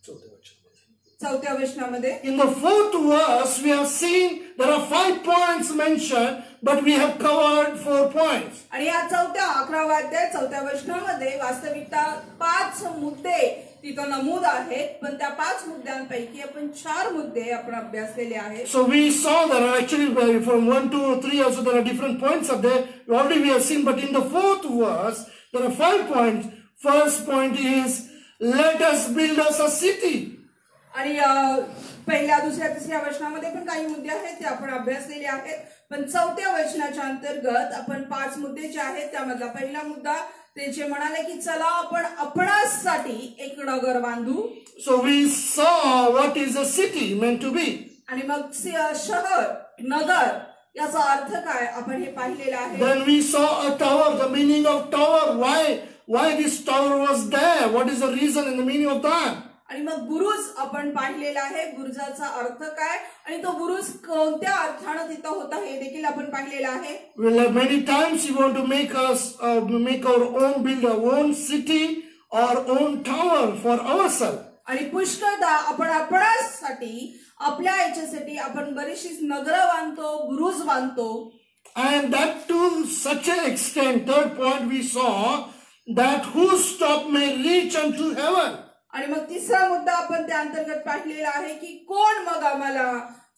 चौथ्या वचनामध्ये In the 4th verse, we have seen there are 5 points mentioned, but we have covered 4 points. आणि या 11वा अध्याय 4थ्या वचनामध्ये वास्तविकता 5 मुद्दे तिथं नमूद आहेत, पण त्या 5 मुद्द्यांपैकी आपण 4 मुद्दे आपण अभ्यासलेले आहेत. So we saw that actually from 1, 2, 3 also there are different points up there. Already we have seen, but in the 4th verse, there are 5 points. First point is, let us build us a city. आणि पहिल्या, दुसऱ्या, तिसऱ्या वचनामध्ये पण काही मुद्दे आहेत ते आपण अभ्यासलेले आहेत, पण 4थ्या वचनाच्या अंतर्गत आपण 5 मुद्दे जे आहेत त्यामधला पहिला मुद्दा ते जे म्हणाले की चला आपण आपणासाठी एक नगर बांधू. So we saw what is a city meant to be. आणि मग शहर, नगर याचा अर्थ काय आपण हे पाहिलेलं आहे. Then we saw a tower, the meaning of tower, why this tower was there, what is the reason and the meaning of that. आणि मग बुरुज आपण पाहिलेला आहे, बुरुजाचा अर्थ काय आणि तो बुरुज कोणत्या अर्थाने तिथं होता हे देखील आपण पाहिलेलं आहे. Well, many times we want to make our own, build our own city or own tower for ourselves. आणि पुष्कळदा आपण आपणासाठी आपल्या याच्यासाठी आपण बरीचशी नगरं बांधतो, बुरुज बांधतो. And that to such an extent, third point we saw, that whose top may reach unto heaven. आणि मग तिसरा मुद्दा आपण त्या अंतर्गत पाहिलेला आहे की कोण मग आम्हाला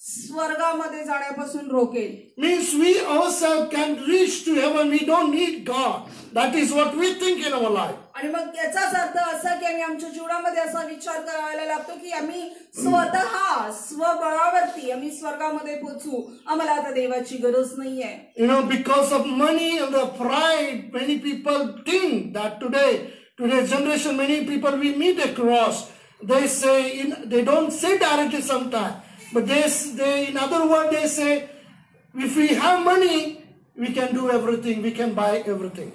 स्वर्गामध्ये जाण्यापासून रोकेल. Means we ourselves can reach to heaven, we don't need God. That is what we think in our life. आणि मग याचाच अर्थ असा की आम्ही आमच्या जीवनामध्ये असा विचार करायला लागतो की आम्ही स्वतः स्वबळावरती आम्ही स्वर्गामध्ये पोहोचू, आम्हाला आता देवाची गरज नाहीये. You know, because of money and the pride, many people think that today's generation, many people we meet across, they say, they don't say directly sometimes, but they in other words they say, if we have money, we can do everything, we can buy everything.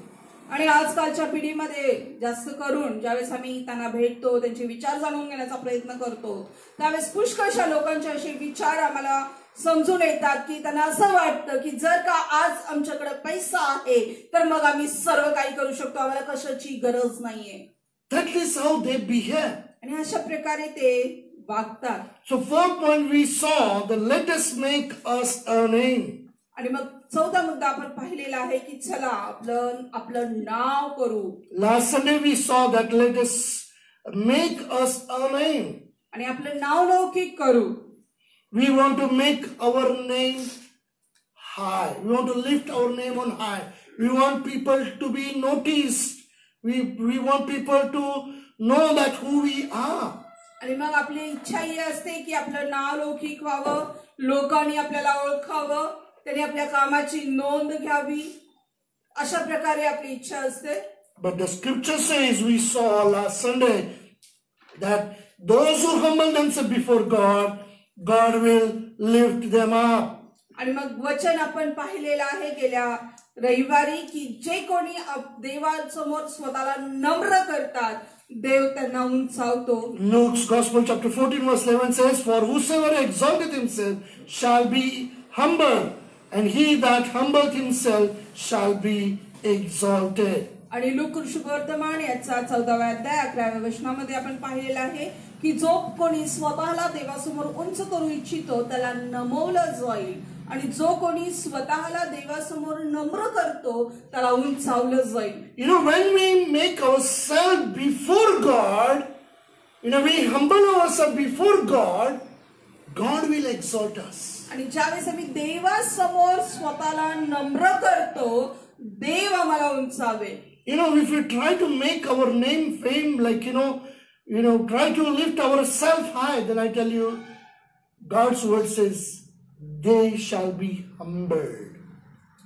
आणि आजकालच्या पिढीमध्ये जास्त करून ज्यावेळेस आम्ही त्यांना भेटतो, त्यांचे विचार जाणून घेण्याचा प्रयत्न करतो, त्यावेळेस पुष्कळशा लोकांचे असे विचार आम्हाला समजून येतात की त्यांना असं वाटतं की जर का आज आमच्याकडे पैसा आहे तर मग आम्ही सर्व काही करू शकतो, आम्हाला कशाची गरज नाहीये. That is how they behave. आणि अशा प्रकारे ते वागतात. So 4th point we saw, that let us make us a name. आणि मग 4था मुद्दा आपण पाहिलेला आहे की चला आपलं नाव करू. Last Sunday we saw that let us make us a name. आणि आपलं नाव लौकिक करू. We want to make our name high. We want to lift our name on high. We want people to be noticed. We want people to know that who we are. आणि मग आपली इच्छा ही असते की आपलं नाव लौकिक व्हावं, लोकांनी आपल्याला ओळखावं, त्यांनी आपल्या कामाची नोंद घ्यावी, अशा प्रकारे आपली इच्छा असते. But the scripture says, we saw last Sunday, that those who humble themselves before God will lift them up. आणि मग वचन आपण पाहिलेलं आहे गेल्या रविवारी की जे कोणी देवासमोर स्वतःला नम्र करतात, देव त्यांना उंचावतो. Luke's Gospel chapter 14 verse 11 says, for whosoever exalteth himself shall be humbled, and he that humbleth himself shall be exalted. आणि लूक शुभवर्तमान याचा 14व्या अध्याय 11व्या वचनामध्ये आपण पाहिलेलं आहे की जो कोणी स्वतःला देवासमोर उंच करू इच्छितो त्याला नमवलं जाईल, आणि जो कोणी स्वतःला देवासमोर नम्र करतो त्याला उंचावलं जाईल. You know, when we make ourselves before God, we humble ourselves before God, God will exalt us. आणि ज्यावेळेस आम्ही देवासमोर स्वतःला नम्र करतो, देव आम्हाला उंचावेल. If we try to make our name fame, like, try to lift ourselves high, then I tell you, God's word says, they shall be humbled.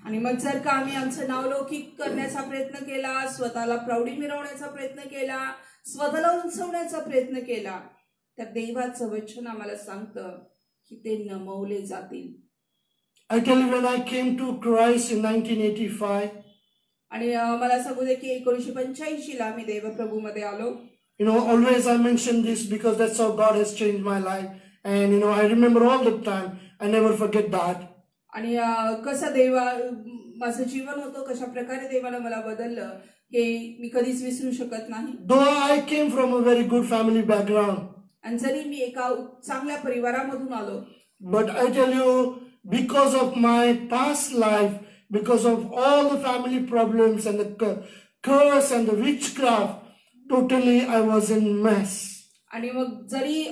आणि मग जर का आम्ही आमचं नाव लौकिक करण्याचा प्रयत्न केला, स्वतःला प्रौढी मिरवण्याचा प्रयत्न केला, स्वतःला उंचवण्याचा प्रयत्न केला, तर देवाचं वचन आम्हाला सांगतं की ते नमवले जातील. I tell you, when I came to Christ in 1985, आणि मला सांगू दे की 1985 ला मी देवप्रभूमध्ये आलो. Always I mention this because that's how God has changed my life, and I remember all the time. I never forget that. आणि कसं माझं जीवन होतं, कशा प्रकारे देवाने मला बदललं हे मी कधीच विसरू शकत नाही. Though I came from a very good family background, आणि जरी मी एका चांगल्या परिवारामधून आलो, but I tell you, because of my past life, because of all the family problems and the curse and the witchcraft, totally I was in mess. आणि मग जरी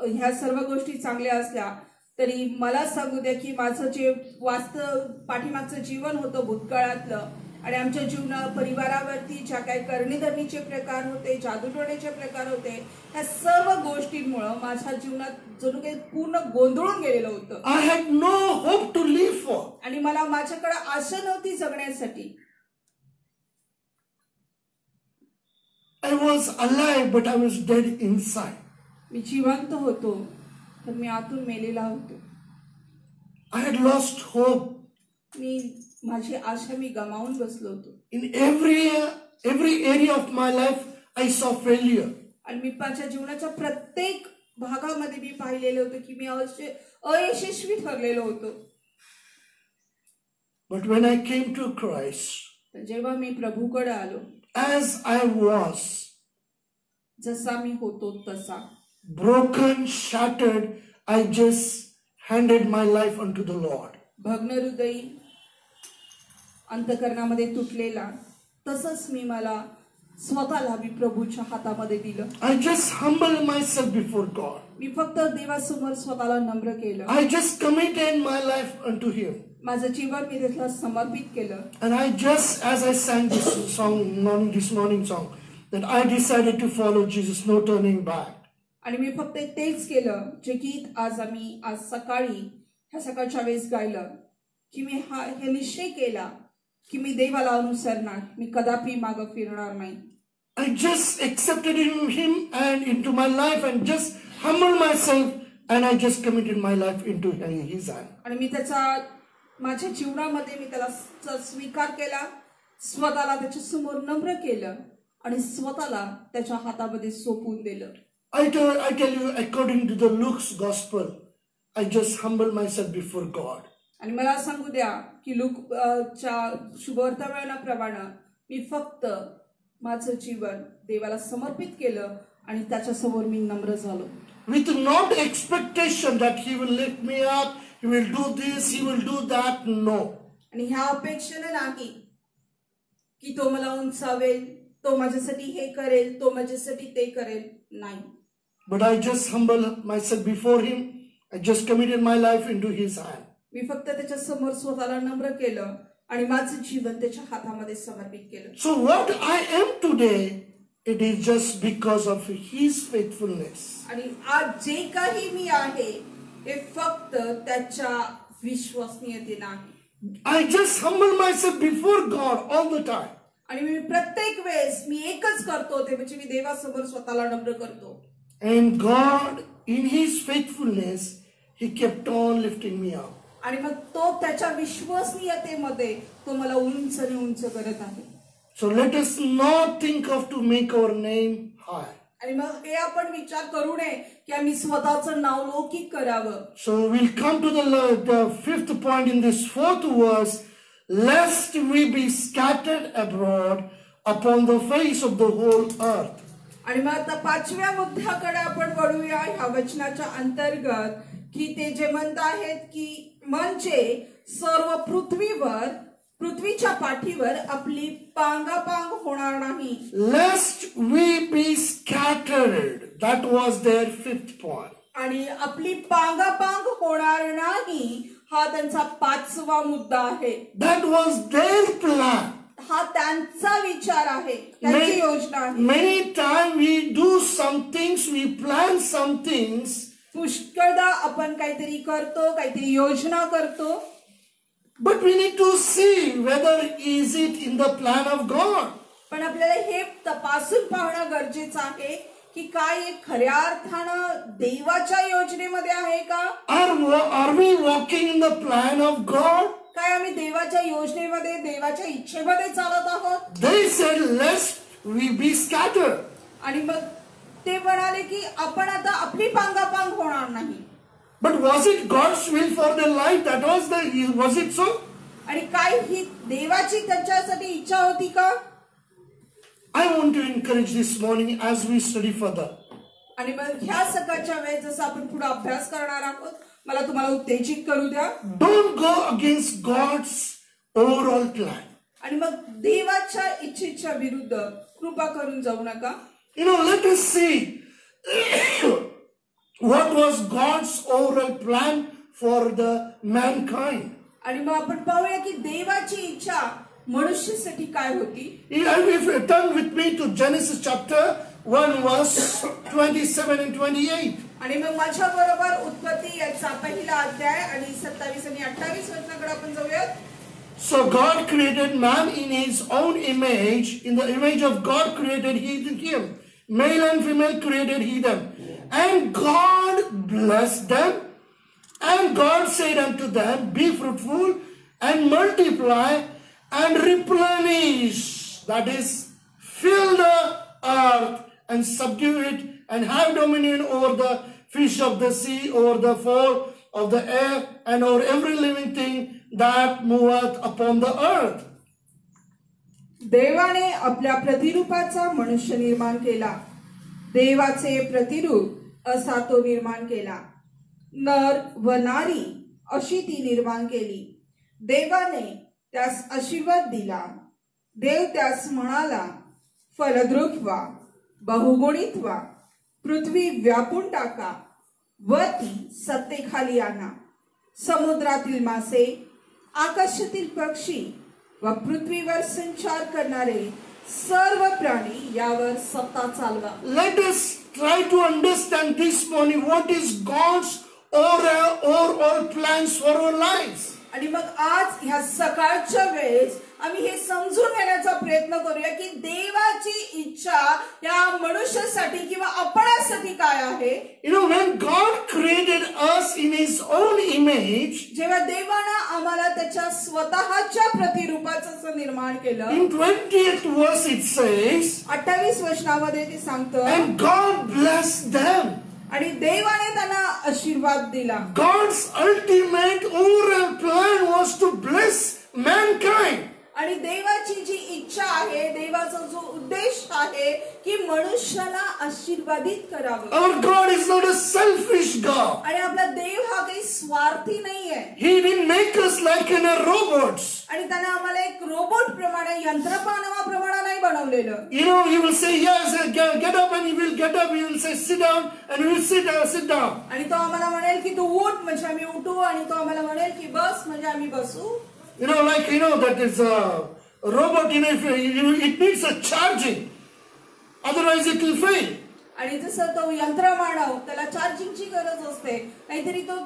ह्या सर्व गोष्टी चांगल्या असल्या तरी मला सांगू द्या की माझं जे वास्तव पाठीमागचं जीवन होतं भूतकाळातलं, आणि आमच्या परिवारावरती ज्या काही करणीधरणीचे प्रकार होते, जादूटोण्याचे प्रकार होते, ह्या सर्व गोष्टींमुळे माझ्या जीवनात जणू काही पूर्ण गोंधळून गेलेलं होतं. I had no hope to live for. आणि मला माझ्याकडे आशा नव्हती जगण्यासाठी. I was alive, but I was dead inside. मी जिवंत होतो तर मी आतून मेलेला होतो. I had lost hope. माझी आशा मी गमावून बसलो होतो. In every area of my life, I saw failure. आणि मी माझ्या जीवनाच्या प्रत्येक भागामध्ये मी पाहिलेलं होतं की मी अयशस्वी ठरलेलो होतो. But when I came to Christ, जेव्हा मी प्रभूकडे आलो, as I was, जसा मी होतो तसा, broken, shattered, I just handed my life unto the Lord. भग्न हृदयी, अंतकरणामध्ये तुटलेला, तसंच मी मला स्वतःला मी प्रभूच्या हातामध्ये दिलं. I just humbled myself before God. मी फक्त देवासमोर स्वतःला नम्र केलं. I just committed my life unto Him. माझं जीवन मी त्याला समर्पित केलं. And I just, as I sang this morning song, that I decided to follow Jesus, no turning back. आणि मी फक्त तेच केलं जे गीत आज सकाळी ह्या सकाळच्या वेळेस गायलं, की मी हे निश्चय केला की मी देवाला अनुसरणार, मी कदापि मागे फिरणार नाही. I just accepted Him and into my life and just humbled myself and I just committed my life into His hand. आणि मी माझ्या जीवनामध्ये मी त्याला स्वीकार केला, स्वतःला त्याच्या समोर नम्र केलं आणि स्वतःला त्याच्या हातामध्ये सोपवून दिलं. I tell you, according to the Luke's gospel, I just humbled myself before God. आणि मला सांगू द्या की लूकच्या शुभवर्तमानाप्रमाणे मी फक्त माझं जीवन देवाला समर्पित केलं आणि त्याच्या समोर मी नम्र झालो. With not expectation that He will lift me up, He will do this, He will do that, no. आणि ह्या अपेक्षेने नाही की तो मला उंचावेल, तो माझ्यासाठी हे करेल, तो माझ्यासाठी ते करेल, नाही. But I just humbled myself before Him. I just committed my life into His hand. मी फक्त त्याच्या समोर स्वतःला नम्र केलं आणि माझं जीवन त्याच्या हातामध्ये समर्पित केलं. So what I am today, it is just because of His faithfulness. आणि आज जे काही मी आहे हे फक्त त्याच्या विश्वसनीयतेने आहे. I just humble myself before God all the time. आणि मी प्रत्येक वेळेस मी एकच करतो ते म्हणजे मी देवासमोर स्वतःला नम्र करतो. And God, in His faithfulness, He kept on lifting me up. आणि मग तो त्याच्या विश्वसनीयतेमध्ये तो मला उंच आणि उंच करत आहे. So let us not think of to make our name high. आणि मग हे आपण विचार करू नये की आम्ही स्वतःचं नाव लौकिक करावं. So we'll come to the fifth point in this fourth verse, lest we be scattered abroad upon the face of the whole earth. आणि मग आता पाचव्या मुद्द्याकडे आपण वळूया ह्या वचनाच्या अंतर्गत, की ते जे म्हणत आहेत की म्हणजे सर्व पृथ्वीच्या पाठीवर आपली पांगापांग होणार नाही. Lest we be scattered. That was their fifth point. आणि आपली पांगापांग होणार नाही हा त्यांचा पाचवा मुद्दा आहे. That was their plan. हा त्यांचा विचार आहे, त्यांची योजना आहे. Many times we do some things, we plan some things. पुष्कळदा आपण काहीतरी करतो, काहीतरी योजना करतो. But we need to see whether is it in the plan of God. पण आपल्याला हे तपासून पाहणं गरजेचं आहे की काय हे खऱ्या अर्थानं देवाच्या योजनेमध्ये आहे का? Are we walking in the plan of God? काय आम्ही देवाच्या योजनेमध्ये, देवाच्या इच्छेमध्ये चालत आहोत? They said, lest we be scattered. आणि मग ते म्हणाले की आपण आता आपली पांगापांग होणार नाही. But was it God's will for their life? Was it so? आणि काय ही देवाची त्यांच्यासाठी इच्छा होती का? I want to encourage this morning as we study further. आणि मग ह्या सकाळच्या वेळेस जसं आपण पुढे अभ्यास करणार आहोत, मला तुम्हाला उत्तेजित करू द्या. Don't go against God's overall plan. आणि मग देवाच्या इच्छेच्या विरुद्ध कृपा करून जाऊ नका. Let us see what was God's overall plan for the mankind. आणि मग आपण पाहूया की देवाची इच्छा मनुष्यासाठी काय होती. If you turn with me to Genesis chapter 1 verse 27 and 28. आणि मग माझ्या बरोबर उत्पत्ती याचा पहिला अध्याय आणि 27 आणि 28 वचनाकडे आपण जाऊयात. So God created man in his own image. In the image of God created he him. Male and female created he them. And God blessed them. And God said unto them, Be fruitful and multiply and replenish. That is, fill the earth and subdue it and have dominion over the fish of the sea, over the fowl of the air, and over every living thing that moveth upon the earth. देवाने आपल्या प्रतिरूपाचा मनुष्य निर्माण केला. देवाचे प्रतिरूप असा तो निर्माण केला. नर व नारी अशी ती निर्माण केली. देवाने त्यास आशीर्वाद दिला. देव त्यास म्हणाला, फलद्रूप व्हा, बहुगुणित व्हा, पृथ्वी व्यापून टाका व ती सत्तेखाली आणा. समुद्रातील मासे, आकाशातील पक्षी व पृथ्वीवर संचार करणारे सर्व प्राणी यावर सत्ता चालवा. Let us try to understand this morning what is God's overall plans for our lives. आणि मग आज ह्या सकाळच्या वेळेस आम्ही हे समजून घेण्याचा प्रयत्न करूया की देवाची इच्छा या मनुष्यासाठी किंवा आपणासाठी काय आहे. When God created us in his own image, जेव्हा देवानं आम्हाला त्याच्या स्वतःच्या प्रतिरूपाचं असं निर्माण केलं. in 20th verse it says, 28 वचनामध्ये ते सांगतं, and God blessed them. आणि देवाने त्यांना आशीर्वाद दिला. God's ultimate overall plan was to bless mankind. आणि देवाची जी इच्छा आहे, देवाचा जो उद्देश आहे की मनुष्याला आशीर्वादित करावं. Our God is not a selfish God. आणि आपला देव हा काही स्वार्थी नाहीये. He didn't make us like robots. आणि त्याने आम्हाला एक रोबोट प्रमाणे, यंत्रमानवाप्रमाणे नाही बनवलेलं. He will say yes, get up, and he will get up. He will say sit down, and we will sit down. आणि तो आम्हाला म्हणेल की तू उठ म्हणजे आम्ही उठू, आणि तो आम्हाला म्हणेल की बस म्हणजे आम्ही बसू. That is a robot, if it needs a charging. Otherwise it will fail. आणि जसं तो यंत्रमानव, त्याला चार्जिंगची गरज असते, नाहीतरी तो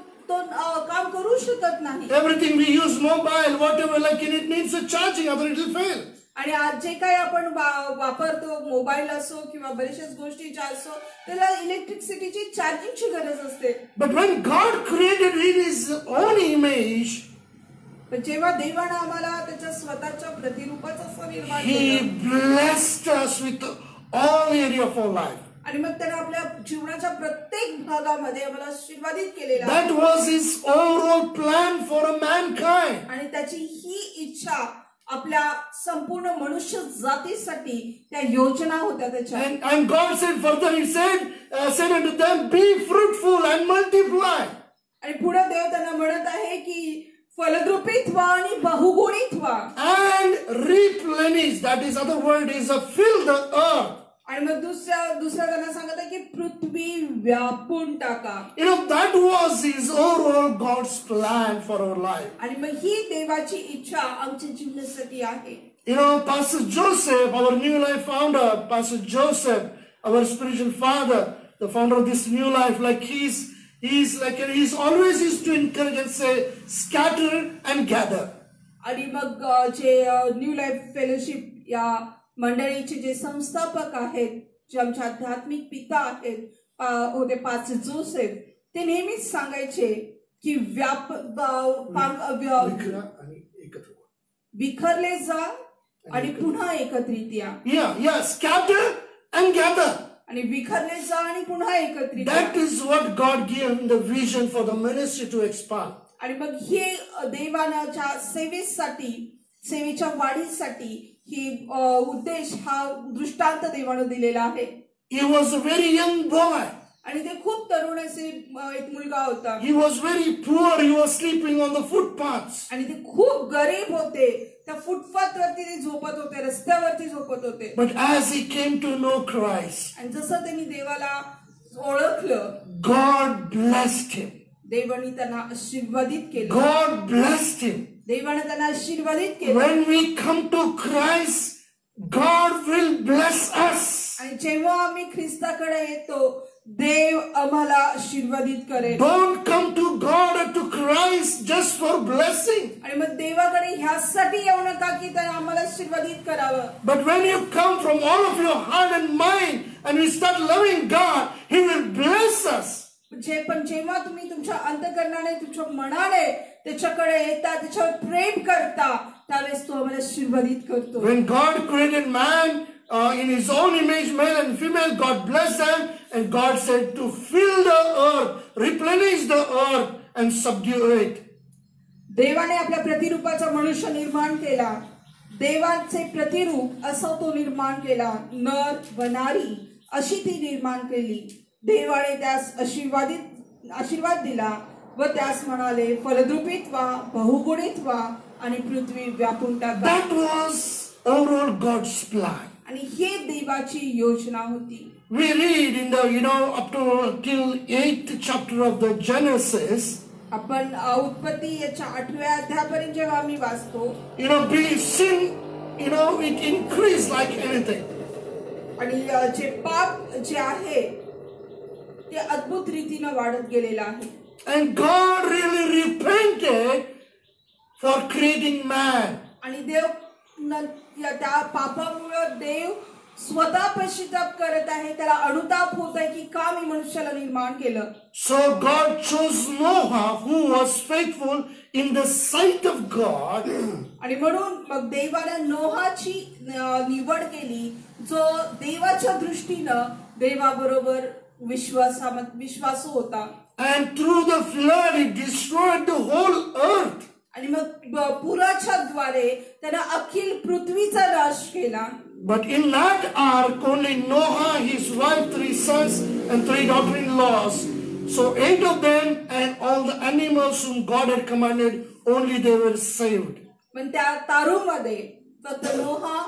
काम करू शकत नाही. Everything we use, mobile, whatever, it needs a charging, otherwise it will fail. आणि आज जे काही आपण वापरतो, मोबाईल असो किंवा बऱ्याचशाच गोष्टी ज्या असो, त्याला इलेक्ट्रिसिटीची चार्जिंगची गरज असते. But when God created in his own image, पण जेव्हा देवाने आम्हाला त्याच्या स्वतःच्या प्रतिरूपाचं असं निर्माण he केलं, blessed us with all area of our life. आणि मग त्याने आपल्या जीवनाच्या प्रत्येक भागामध्ये आम्हाला आशीर्वादित केलेला. That was his overall plan for mankind. आणि त्याची ही इच्छा आपल्या संपूर्ण मनुष्य जातीसाठी त्या योजना होत्या त्याच्या. And God said further, he said unto them, be fruitful and multiply. आणि पुढे देव त्यांना म्हणत आहे की फलद्रूपित व्हा आणि बहुगुणित व्हा. And replenish, that is other word is fill the earth. आणि मग दुसऱ्या त्यांना सांगत आहे की पृथ्वी व्यापून टाका. That was his overall God's plan for our life. आणि मग ही देवाची इच्छा आमच्या जीवनासाठी आहे. Pastor Joseph, our New Life founder, Pastor Joseph, our spiritual father, the founder of this New Life, he's always used to encourage and say, scatter and gather. आणि मग जे न्यू लाईफ फेलोशिप या मंडळीचे जे संस्थापक आहेत, जे आमचे आध्यात्मिक पिता आहेत, होते पास्टर जोसेफ, ते नेहमीच सांगायचे की विखरले जा आणि पुन्हा एकत्रित या. Scatter and gather. आणि विखरले जा आणि पुन्हा एकत्रित. That is what God gave the vision for the ministry to expand. आणि मग हे देवाच्या सेवेसाठी, सेवेच्या वाढीसाठी ही उद्देश, हा दृष्टांत देवाने दिलेला आहे. He was a very young boy. आणि ते खूप तरुण असे एक मुलगा होता He was very poor. He was sleeping on the footpaths. आणि ते खूप गरीब होते. त्या फुटपाथवरती ते झोपत होते, रस्त्यावरती झोपत होते. But as he came to know Christ, आणि जसं त्यांनी देवाला ओळखलं, God blessed him. देवाने त्यांना आशीर्वादित केलं. God blessed him. देवाने त्यांना आशीर्वादित केलं. When we come to Christ, God will bless us. आणि जेव्हा आम्ही ख्रिस्ताकडे येतो, देव आम्हाला आशीर्वादित करेल. Don't come to God or to Christ just for blessing. आणि मग देवाकडे ह्यासाठी येऊ नका की त्याने आम्हाला आशीर्वादित करावं. But when you come from all of your heart and mind and you start loving God, He will bless us. पण जेव्हा तुम्ही तुमच्या अंतःकरणाने, तुमच्या मनाने त्याच्याकडे येता, त्याच्यावर प्रेम करता, त्यावेळेस तो आम्हाला आशीर्वादित करतो. When God created man in His own image, male and female, God blessed them, and God said to fill the earth, replenish the earth, and subdue it. देवाने आपल्या प्रतिरूपाचा मनुष्य निर्माण केला. देवाचे प्रतिरूप असं तो निर्माण केला. नर व नारी अशी ती निर्माण केली. देवाने त्यास आशीर्वाद दिला व त्यास म्हणाले, फलद्रुपीत व्हा, बहुगुणित व्हा आणि पृथ्वी व्यापून टाका. That was overall God's plan. आणि हे देवाची योजना होती. We read in the, up to till 8th chapter of the Genesis. आपण उत्पत्ती याच्या 8व्या अध्यायापर्यंत जेव्हा आम्ही वाचतो, sin, it increased like anything. आणि जे पाप जे आहे ते अद्भुत रीतीने वाढत गेलेलं आहे. And God really repented for creating man. आणि देव त्या पापामुळे देव स्वतः पश्चाताप करत आहे. त्याला अनुताप होत आहे की का मी मनुष्याला निर्माण केलं. So God chose Noah, who was faithful in the sight of God. आणि म्हणून मग देवाने नोहाची निवड केली, जो देवाच्या दृष्टीनं देवाबरोबर विश्वासू होता. And through the flood, He destroyed the whole earth. आणि मग पुराच्या द्वारे त्याने अखिल पृथ्वीचा नाश केला. But in that ark, only Noah, his wife, 3 sons, and 3 daughter-in-laws. So 8 of them and all the animals whom God had commanded, only they were saved. पण त्या तारूमध्ये फक्त नोहा,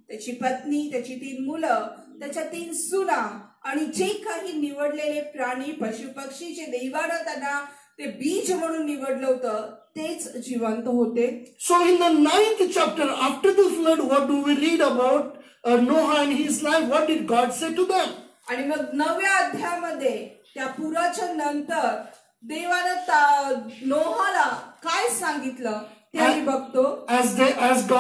त्याची पत्नी, त्याची 3 मुलं, त्याच्या 3 सुना आणि जे काही निवडलेले प्राणी, पशु पक्षी जे देवानं त्यांना ते बीज म्हणून निवडलं होतं, तेच जिवंत होते. So in the 9th chapter, after the flood, what do we read about Noah and his life? What did God say to them? आणि मग 9व्या अध्यायामध्ये त्या पुराच्या नंतर देवानं नोहाला काय सांगितलं ते आम्ही बघतो. As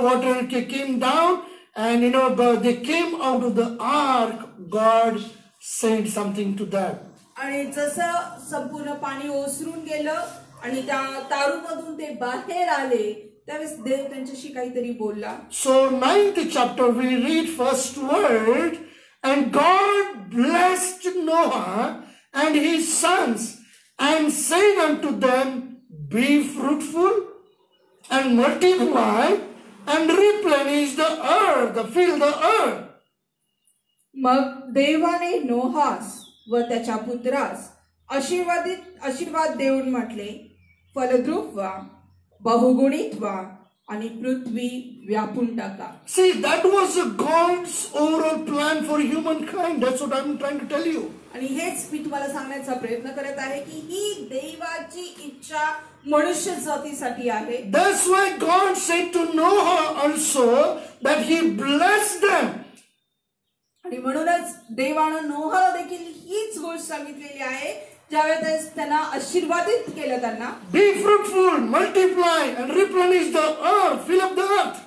water came down and they came out of the ark, God said something to them. आणि जसं संपूर्ण पाणी ओसरून गेलं आणि त्या तारूमधून ते बाहेर आले, त्यावेळेस देव त्यांच्याशी काहीतरी बोलला. So 9th chapter we read first word, and God blessed Noah and his sons and said unto them, be fruitful and multiply and replenish the earth, fill the earth. मग देवाने नोहास व त्याच्या पुत्रास आशीर्वाद देऊन म्हटले, फलद्रूप व्हा, बहुगुणित व्हा आणि पृथ्वी व्यापून टाका. See, that was God's overall plan for humankind. That's what I'm trying to tell you. आणि हेच मी तुम्हाला सांगण्याचा प्रयत्न करत आहे की ही देवाची इच्छा मनुष्य जातीसाठी आहे. That's why God said to Noah also that He blessed them. आणि म्हणूनच देवानं नोहाला देखील हीच गोष्ट सांगितलेली आहे, ज्यावेळेस त्यांना आशीर्वादित केलं त्यांना. Be fruitful, multiply and replenish the earth, fill up the earth.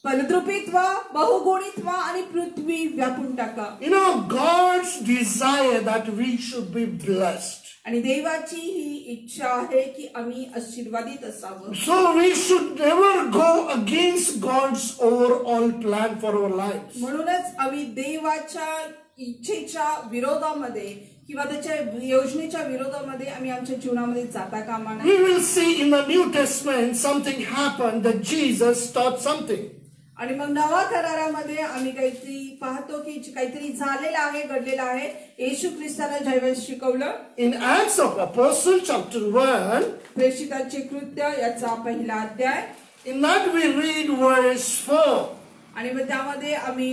फलद्रुपीत व्हा, बहुगुणित व्हा आणि पृथ्वी व्यापून टाका. God's desire that we should be blessed. आणि देवाची ही इच्छा आहे की आम्ही आशीर्वादित असावं. So we should never go against God's overall plan for our lives. म्हणूनच आम्ही देवाच्या इच्छेच्या विरोधामध्ये किंवा त्याच्या योजनेच्या विरोधामध्ये आम्ही आमच्या जीवनामध्ये जाता कामा नये. We will see in the New Testament something happened that Jesus taught something. आणि मग नवा करारामध्ये आम्ही काहीतरी पाहतो की काहीतरी झालेलं आहे, घडलेलं आहे. येशू ख्रिस्तानं ज्यावेळेस शिकवलं In Acts of Apostles chapter 1, प्रेषितांचे कृत्य याचा पहिला अध्याय, in that we read verse 4. आणि मग त्यामध्ये आम्ही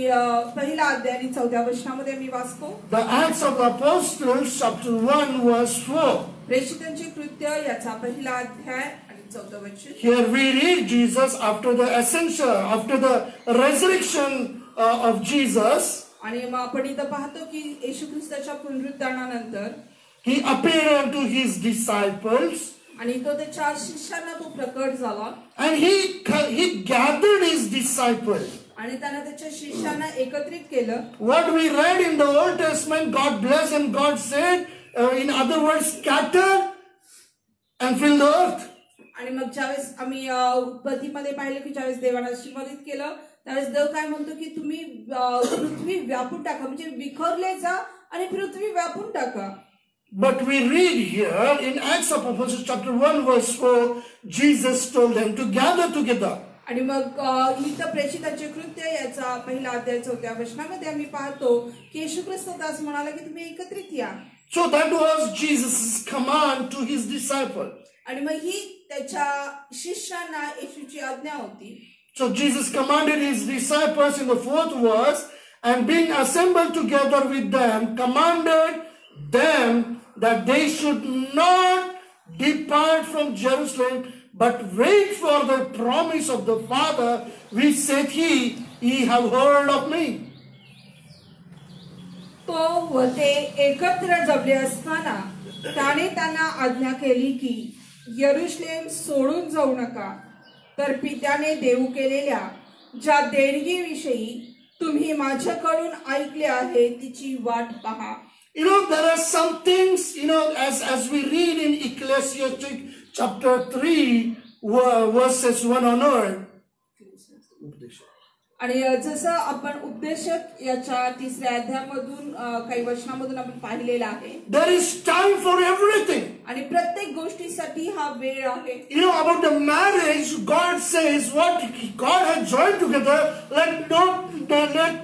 पहिला अध्याय आणि 4थ्या वचनामध्ये आम्ही वाचतो. The Acts of the Apostles chapter 1 verse 4. प्रेषितांचे कृत्य याचा पहिला अध्याय आणि 4थं वचन. Here we read Jesus after the ascension, after the resurrection of Jesus. आणि मग आपण इथं पाहतो की येशू ख्रिस्ताच्या पुनरुत्थानानंतर He appeared unto his disciples आणि तो त्याच्या शिष्यांना तो प्रकट झाला and he gathered his disciples. आणि त्यानं त्याच्या शिष्यांना एकत्रित केलं. What we read in the Old Testament, God blessed and God said, in other words, scatter and fill the earth. आणि मग ज्यावेळेस आम्ही उत्पत्तीमध्ये पाहिलं की ज्यावेळेस देवानं आशीर्वादित केलं त्यावेळेस देव काय म्हणतो की तुम्ही पृथ्वी व्यापून टाका, म्हणजे विखरले जा आणि पृथ्वी व्यापून टाका. But we read here in Acts of Apostles chapter 1 verse 4, Jesus told them to gather together. आणि मग इथं प्रेषितांचे कृत्य याचा पहिला अध्याय 4थ्या वचनामध्ये आम्ही पाहतो की येशू ख्रिस्त दास म्हणाला की तुम्ही एकत्रित या. So that was Jesus' command to his disciples. आणि मग ही त्याच्या शिष्यांना येशूची आज्ञा होती. So Jesus commanded his disciples in the 4th verse, and being assembled together with them, commanded them that they should not depart from Jerusalem, but wait for the promise of the Father, which said he, ye have heard of me. तो व ते एकत्र जमले असताना त्याने त्यांना आज्ञा केली की यरुशलेम सोडून जाऊ नका, तर पित्याने देऊ केलेल्या ज्या देणगीविषयी तुम्ही माझ्याकडून ऐकले आहे तिची वाट पहा. You know, there are some things, you know, as we read in Ecclesiastes chapter 3, verses 1 onward. आणि जसं आपण उपदेशक याच्या 3ऱ्या अध्यायामधून काही वचनामधून आपण पाहिलेलं आहे. There is time for everything. आणि प्रत्येक गोष्टीसाठी हा वेळ आहे. You know, about the marriage, God says what God has joined together, let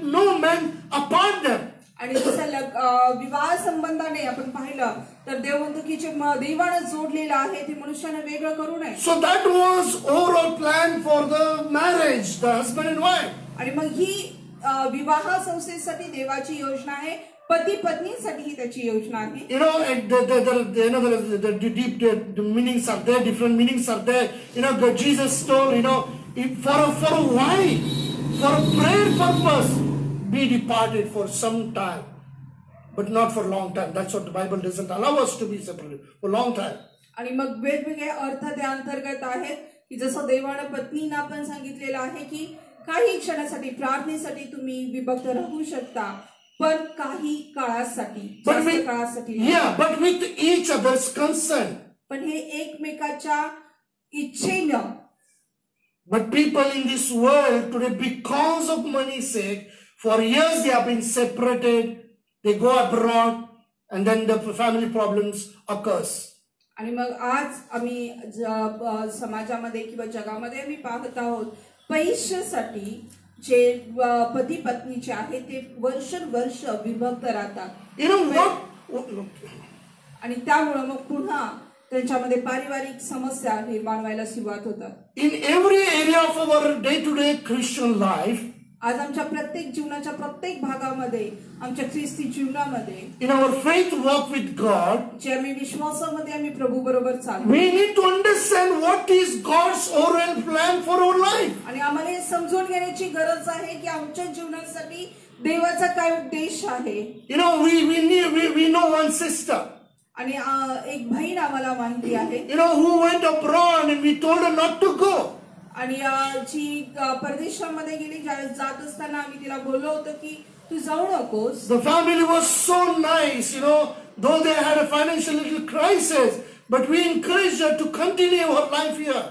no man apart them. आणि जसं विवाह संबंधाने आपण पाहिलं तर देव म्हणतो की जे देवानं जोडलेलं आहे ते मनुष्याने वेगळं करू नये. So that was overall plan for the marriage, the husband and wife. आणि मग ही विवाह संस्थेसाठी देवाची योजना आहे, पती पत्नीसाठी ही त्याची योजना आहे. You know, the deep the meanings are there, different meanings are there. You know, Jesus told, you know, for a wife, for a prayer purpose, be departed for some time, but not for a long time. That's what the Bible doesn't allow us to be separated for a long time. आणि मग वेगवेगळे अर्थ त्या अंतर्गत आहेत की जसं देवानं पत्नींना पण सांगितलेलं आहे की काही क्षणासाठी प्रार्थनेसाठी तुम्ही विभक्त राहू शकता, पण काही काळासाठी, जास्त काळासाठी. But with each other's consent. पण हे एकमेकाच्या इच्छेनं. But people in this world today, because of money's sake, for years they have been separated, they go abroad, and then the family problems occurs. आणि मग आज आम्ही समाजामध्ये किंवा जगामध्ये आम्ही पाहत आहोत पैशासाठी जे पती पत्नीचे आहेत ते वर्ष विभक्त राहतात. You know what? आणि त्यामुळे मग पुन्हा त्यांच्यामध्ये पारिवारिक समस्या निर्माण व्हायला सुरुवात होतात. In every area of our day-to-day Christian life, आज आमच्या प्रत्येक जीवनाच्या प्रत्येक भागामध्ये, आमच्या ख्रिस्ती जीवनामध्ये, in our faith walk with God, जे आम्ही विश्वासामध्ये आम्ही प्रभू बरोबर चालतो, we need to understand what is God's overall plan for our life. आणि आम्हाला हे समजून घेण्याची गरज आहे की आमच्या जीवनासाठी देवाचा काय उद्देश आहे. You know, we know one sister. आणि एक बहीण आम्हाला माहिती आहे. You know, who went abroad and we told her not to go. आणि जी परदेशामध्ये गेली, ज्यावेळेस जात असताना आम्ही तिला बोललो होतो की तू जाऊ नकोस. The family was so nice, you know, though they had a financial little crisis, but we encouraged her to continue her life here.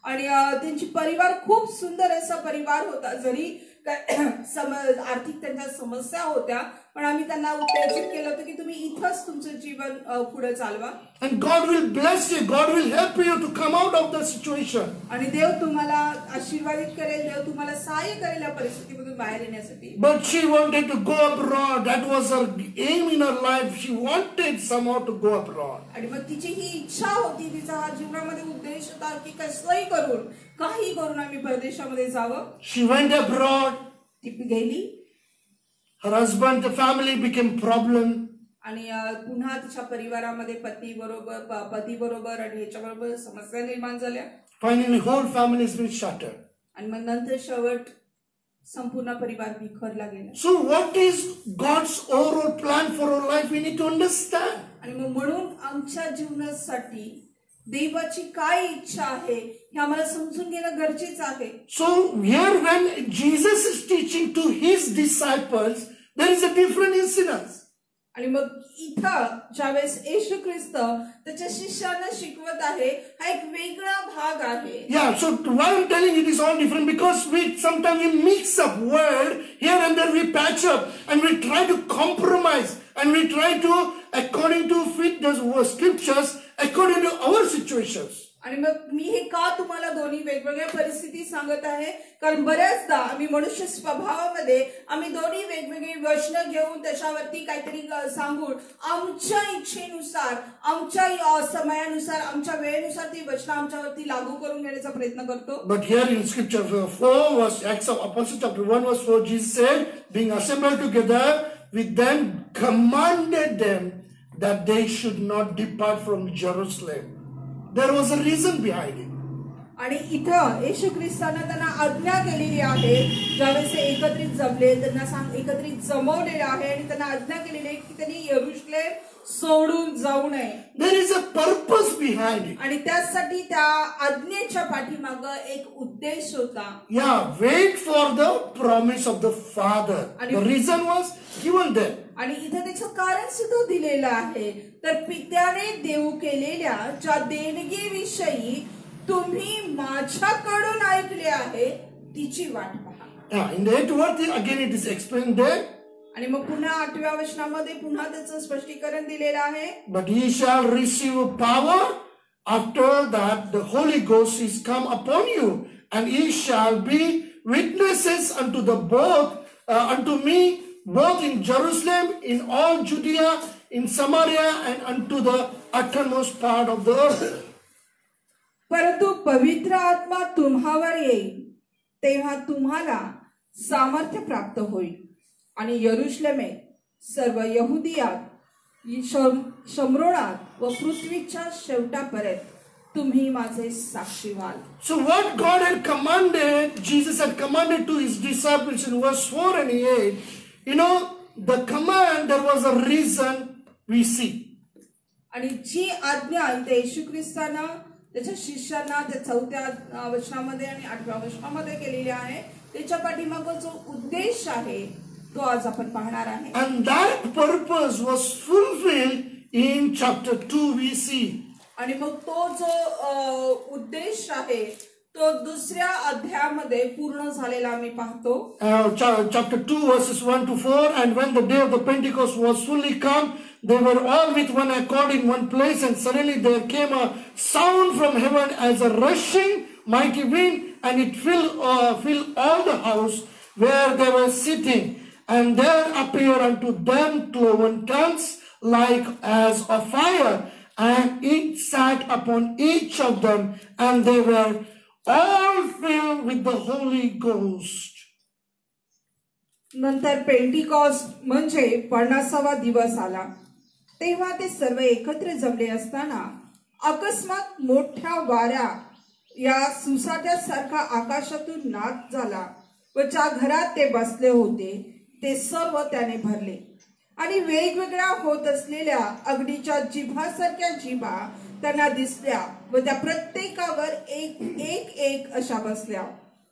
आणि त्यांची परिवार खूप सुंदर असा परिवार होता, जरी आर्थिक त्यांच्या समस्या होत्या, पण आम्ही त्यांना उत्तेजित केलं होतं की तुम्ही इथंच तुमचं जीवन पुढे चालवा. And God will bless you. God will help you to come out of the situation. आणि देव तुम्हाला आशीर्वादित करेल, देव तुम्हाला सहाय्य करेल या परिस्थितीमधून बाहेर येण्यासाठी. But she wanted to go abroad. That was her aim in her life. She wanted somehow to go abroad. आणि मग तिची ही इच्छा होती, तिचा हा जीवनामध्ये उद्देश होता की कसंही करून, काही करून आम्ही परदेशामध्ये जावं. She went abroad. ती गेली. Her husband, the family became problem. आणि पुन्हा तिच्या परिवारामध्ये पती बरोबर आणि ह्याच्याबरोबर समस्या निर्माण झाल्या. Finally, whole family has been shattered. आणि मग नंतर शेवट संपूर्ण परिवार बिखरला गेला. So what is God's overall plan for our life? We need to understand. आणि मग म्हणून आमच्या जीवनासाठी देवाची काय इच्छा आहे हे आम्हाला समजून घेणं गरजेचं आहे. So here when Jesus is teaching to his disciples, there is a different incidence. आणि मग इथं ज्यावेळेस येशू ख्रिस्त त्याच्या शिष्यांना शिकवत आहे, हा एक वेगळा भाग आहे. Yeah, so why I'm telling it is all different, because sometimes we mix up word here and there, we patch up and we try to compromise and we try to according to fit the scriptures according to our situations. आणि मग मी हे का तुम्हाला दोन्ही वेगवेगळ्या परिस्थिती सांगत आहे, कारण बऱ्याचदा आम्ही मनुष्य स्वभावामध्ये आम्ही दोन्ही वेगवेगळी वचनं घेऊन त्याच्यावरती काहीतरी सांगून आमच्या इच्छेनुसार, आमच्या समयानुसार, आमच्या वेळेनुसार ती वचनं आमच्यावरती लागू करून घेण्याचा प्रयत्न करतो. But here in scripture 4 verse Acts of Apostles chapter 1 verse 4, Jesus said, being assembled together with them, commanded them that they should not depart from Jerusalem. There was a reason behind it. आणि इथं येशू ख्रिस्तानं त्यांना आज्ञा केलेली आहे, ज्यावेळेस एकत्रित जमले, त्यांना एकत्रित जमवलेले आहे आणि त्यांना आज्ञा केलेली आहे की त्यांनी यरूशलेम सोडून जाऊ नये. There is a purpose behind it. आणि त्यासाठी त्या आज्ञेच्या पाठीमागं एक उद्देश होता. Yeah, wait for the promise of the Father. The reason was given there. आणि इथं त्याचं कारण सुद्धा दिलेलं आहे, तर पित्याने देऊ केलेल्या ज्या देणगीविषयी तुम्ही माझ्याकडून ऐकले आहे तिची वाट पहा. Yeah, in the 8th verse again it is explained there. आणि मग पुन्हा 8व्या वचनामध्ये पुन्हा त्याचं स्पष्टीकरण दिलेलं आहे. But ye shall receive power after that the Holy Ghost is come upon you, and ye shall be witnesses unto me both in Jerusalem, in all Judea, in Samaria, and unto the uttermost part of the earth. परंतु पवित्र आत्मा तुम्हावर येईल, तेव्हा तुम्हाला सामर्थ्य प्राप्त होईल आणि यरूशलेमेत, सर्व यहुदियात, शमरोणात व पृथ्वीच्या शेवटापर्यंत तुम्ही माझे साक्षी व्हाल. So what God had commanded, Jesus had commanded to his disciples in verse 4 and 8, you know, the command, there was a reason we see. आणि जी आज्ञा इथे येशू ख्रिस्तानं त्याच्या शिष्यांना त्या 4व्या वचनामध्ये आणि 8व्या वचनामध्ये केलेली आहे, त्याच्या पाठीमागं जो उद्देश आहे तो आज आपण पाहणार आहे. And that purpose was fulfilled in chapter 2 we see. आणि मग तो जो उद्देश आहे तो दुसऱ्या अध्यायामध्ये पूर्ण झालेला आम्ही पाहतो. Chapter 2 verses 1 to 4, and when the day of the Pentecost was fully come, they were all with one accord in one place, and suddenly there came a sound from heaven as a rushing mighty wind, and it filled all the house where they were sitting. And there appeared unto them cloven tongues like as of fire, and it sat upon each of them, and they were all filled with the Holy Ghost. नंतर Pentecost म्हणजे 50वा दिवस आला, तेव्हा ते सर्व एकत्र जमले असताना अकस्मात मोठ्या वाऱ्या या सुसाट्यासारखा आकाशातून नाद झाला व ज्या घरात ते बसले होते ते सर्व त्याने भरले आणि वेगवेगळ्या होत असलेल्या अग्नीच्या जिभासारख्या जिभा त्यांना दिसल्या व त्या प्रत्येकावर एक अशा बसल्या.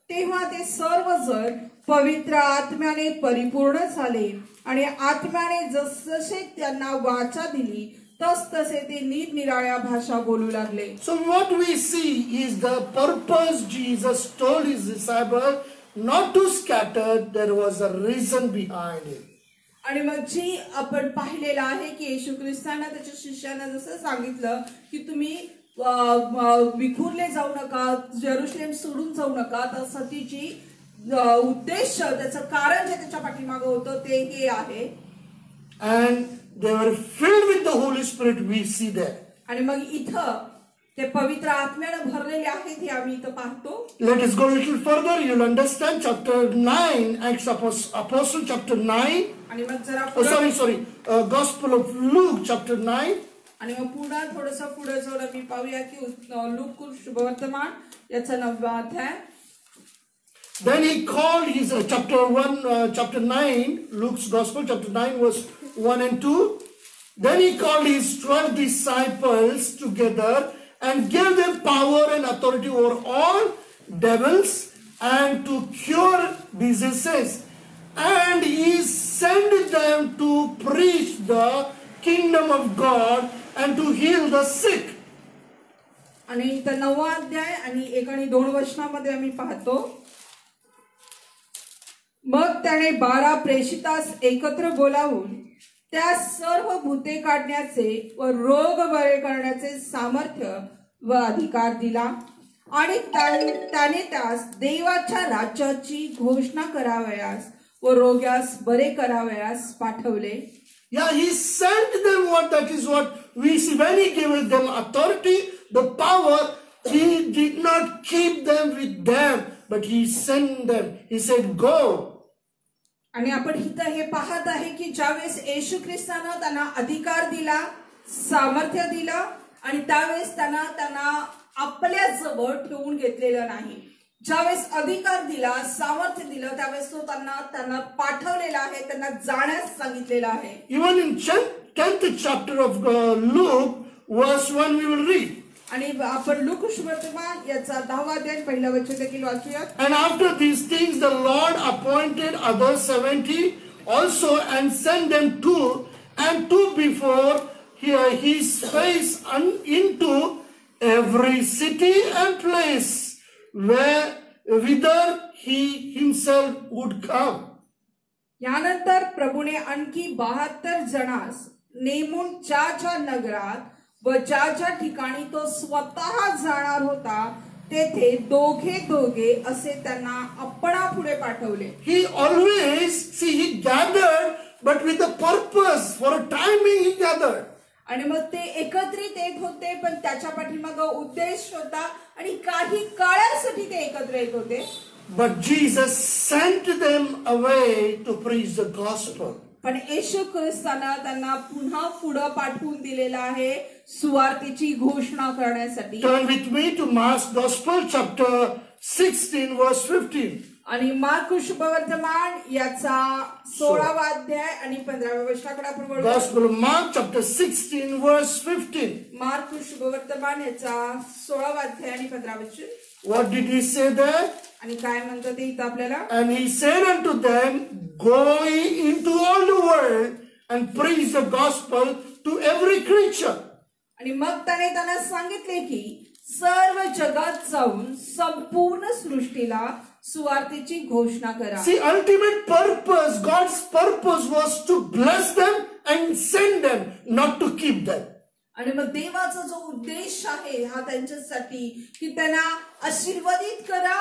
तेव्हा ते सर्वजण पवित्र आत्म्याने परिपूर्ण झाले आणि आत्म्याने जसजसे त्यांना वाचा दिली तसतसे ते निरनिराळ्या भाषा बोलू लागले. So what we see is the purpose Jesus told his disciples not to scatter, there was a reason behind it. आणि मग जी आपण पाहिलेलं आहे की येशू ख्रिस्तांना त्याच्या शिष्यांना जसं सांगितलं की तुम्ही विखुरले जाऊ नका, जेरुसलेम सोडून जाऊ नका, त्यासाठी जी उद्देश त्याचं कारण जे त्याच्या पाठीमागं होतं ते हे आहे. And they were filled with the Holy Spirit, we see there. आणि मग इथं ते पवित्र आत्म्यानं भरलेले आहेत हे आम्ही इथं पाहतो. Let us go a little further. You'll understand chapter 9, Acts Apostle chapter 9. आणि मग जरा Gospel of Luke chapter 9. आणि मग पुन्हा थोडंसं पुढे जाऊन आम्ही पाहूया की लूक शुभवर्तमान याचा 9वा अध्याय. Then he called his chapter 9, Luke's Gospel, chapter 9, verse 1 and 2. Then he called his 12 disciples together and gave them power and authority over all devils and to cure diseases. And he sent them to preach the kingdom of God and to heal the sick. आणि इथं 9वा अध्याय आणि 1 आणि 2 वचनामध्ये आम्ही पाहतो. मग त्याने 12 प्रेषितास एकत्र बोलावून त्या सर्व भूते काढण्याचे व रोग बरे करण्याचे सामर्थ्य व अधिकार दिला आणि त्याने त्यास देवाच्या राज्याची घोषणा करावयास व रोग्यास बरे करावयास पाठवले. Yeah, he sent them. That is what we see. When he gave them authority, the power, he did not keep them with them, but he sent them. He said, go. आणि आपण इथं हे पाहत आहे की ज्यावेळेस येशू ख्रिस्तानं त्यांना अधिकार दिला, सामर्थ्य दिलं आणि त्यावेळेस त्यांना आपल्या जवळ ठेवून घेतलेलं नाही. ज्यावेळेस अधिकार दिला, सामर्थ्य दिलं, त्यावेळेस तो त्यांना पाठवलेला आहे, त्यांना जाण्यास सांगितलेलं आहे. Even in 10th chapter of Luke, verse 1 we will read. आणि आपण लूक शुभवर्तमान याचा 10वा अध्याय पहिला वचन देखील वाचूया. And after these things the Lord appointed other 70 also and sent them two before his face into every city and place whither he himself would come. यानंतर प्रभूने आणखी 72 जणांस नेमून ज्या नगरात व ज्या ठिकाणी तो स्वतः जाणार होता तेथे दोघे असे त्यांना आपणापुढे पाठवले. He always, he gathered, but with a purpose. For a timing he gathered. आणि मग ते एकत्रित येत होते, पण त्याच्या पाठीमागं उद्देश होता आणि काही काळासाठी ते एकत्र येत होते. But Jesus sent them away to preach the gospel. पण येशू ख्रिस्तानं त्यांना पुन्हा पुढे पाठवून दिलेला आहे सुवार्तेची घोषणा करण्यासाठी. Turn with me to Mark's Gospel chapter 16 verse 15. आणि मार्क शुभवर्तमान याचा 16वा अध्याय आणि 15व्या वचनाकडे आपण वळूया. Gospel of Mark chapter 16 verse 15. Mark शुभवर्तमान याचा 16वा अध्याय आणि 15 वचन. What did he say there? आणि काय म्हणतात ते इथं आपल्याला. And he said unto them, go ye into all the world and preach the gospel to every creature. आणि मग त्याने त्यांना सांगितले की सर्व जगात जाऊन संपूर्ण सृष्टीला सुवार्तेची घोषणा करा. See, ultimate purpose, God's purpose was to bless them and send them, not to keep them. आणि मग देवाचा जो उद्देश आहे हा त्यांच्यासाठी की त्यांना आशीर्वादित करा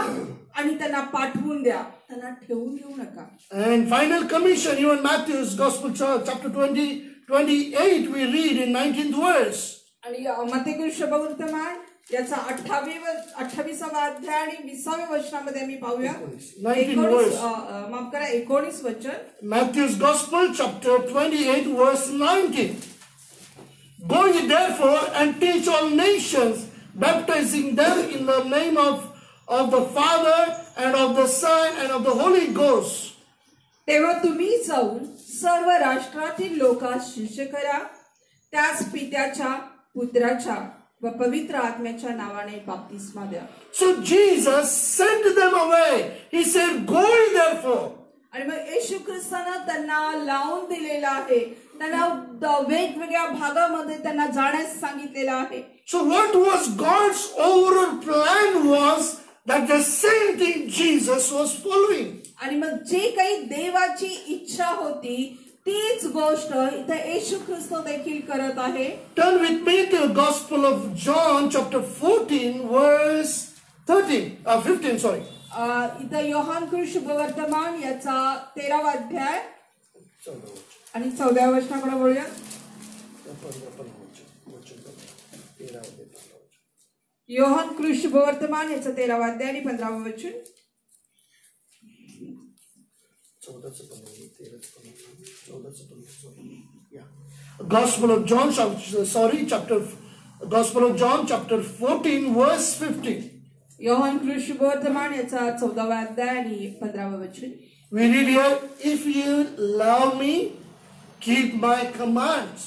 आणि त्यांना पाठवून द्या, त्यांना ठेवून घेऊ नका. And final commission, even Matthew's Gospel chapter 28 we read in 19th verse. आणि मत्तेय शुभवर्तमान याचा 28वा अध्याय आणि 20व्या वचनामध्ये आम्ही पाहूया. 19 वचन. Matthew's Gospel chapter 28 verse 19. Go ye therefore and teach all nations, baptizing them in the name of the Father and of the Son and of the Holy Ghost. तेव्हा तुम्ही जाऊन सर्व राष्ट्रातील लोकांस शिष्य करा, त्यास पित्याच्या, पुत्राच्या व पवित्र आत्म्याच्या नावाने बाप्तिस्मा द्या. So Jesus sent them away. He said, go ye therefore. आणि मग येशू ख्रिस्तानं त्यांना लावून दिलेला आहे, त्यांना वेगवेगळ्या भागामध्ये त्यांना जाण्यास सांगितलेलं आहे. So what was God's overall plan was That's the same thing Jesus was following. आणि मग जे काही देवाची इच्छा होती तीच गोष्ट इथे येशू ख्रिस्त देखील करत आहे. Turn with me to the Gospel of John chapter 14 verse 15, sorry. इथं योहान शुभवर्तमान याचा 13वा अध्याय आणि 14व्या वचनाकडे वळूया. योहान शुभवर्तमान याचा 13वा अध्याय आणि 15वा वचन. Gospel of John, Gospel of John chapter 14 verse 15. Yohan शुभवर्तमान याचा 14वा अध्याय आणि 15वा वचन. We read here, if you love me, keep my commands.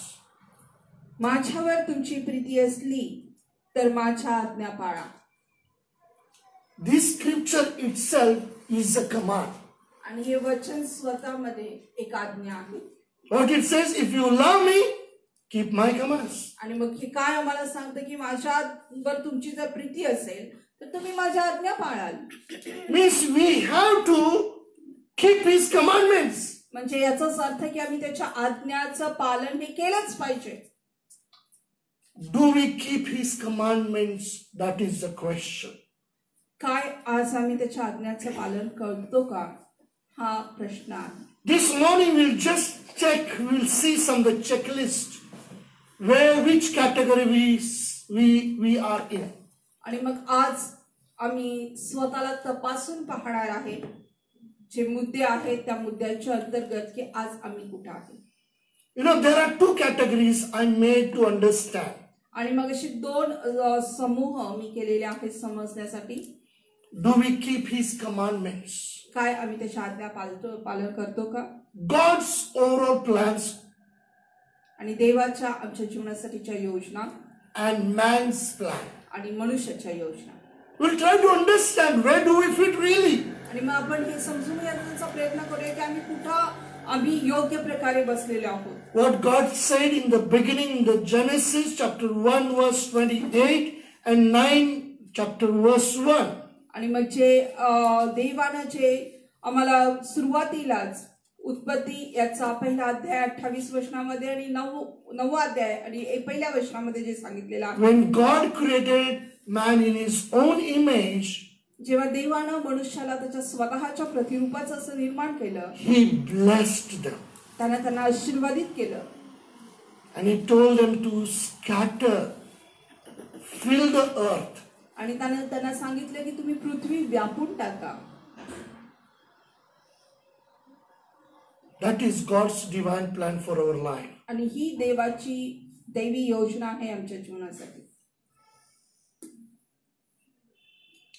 माझ्यावर तुमची प्रीती असली तर माझ्या आज्ञा पाळा. This scripture itself is a command. आणि हे वचन स्वतःमध्ये एक आज्ञा आहे. What it says, if you love me, keep my commands. आणि मग हे काय आम्हाला सांगतं की माझ्यावर तुमची जर प्रीती असेल तर तुम्ही माझ्या आज्ञा पाळाल. Means we have to keep his commandments. म्हणजे याचाच अर्थ की आम्ही त्याच्या आज्ञाचं पालन हे केलंच पाहिजे. Do we keep his commandments? That is the question. काय आज आम्ही त्याच्या आज्ञाचं पालन करतो का हा प्रश्न आहे. This morning we'll just check, we'll see some of the checklist which category we are in. आणि मग आज आम्ही स्वतःला तपासून पाहणार आहे जे मुद्दे आहेत त्या मुद्द्यांच्या अंतर्गत की आज आम्ही कुठे आहे. You know, there are two categories I made to understand. आणि मग अशी दोन समूह मी केलेले आहेत समजण्यासाठी. Do we keep his commandments? काय आम्ही त्याच्या आज्ञा पालन करतो का. God's overall plans आणि देवाच्या आमच्या जीवनासाठीच्या योजना and man's plan. आणि मनुष्याच्या योजना. We'll try to understand where do we fit really. आणि मग आपण हे समजून घेण्याचा प्रयत्न करूया की आम्ही कुठं आम्ही योग्य प्रकारे बसलेले आहोत. What God said in the beginning in the Genesis chapter 1 verse 28 and 9 chapter verse 1. आणि मग जे देवानं जे आम्हाला सुरुवातीलाच उत्पत्ती याचा पहिला अध्याय 28 वचनामध्ये आणि 9वा अध्याय आणि पहिल्या वचनामध्ये जे सांगितलेलं आहे. When God created man in his own image, जेव्हा देवानं मनुष्याला त्याच्या स्वतःच्या प्रतिरूपाचं असं निर्माण केलं, he blessed them. त्यानं त्यांना आशीर्वादित केलं. And he told them to scatter, fill the earth. आणि त्यानं त्यांना सांगितलं की तुम्ही पृथ्वी व्यापून टाका. That is God's divine plan for our life. आणि ही देवाची दैवी योजना आहे आमच्या जीवनासाठी.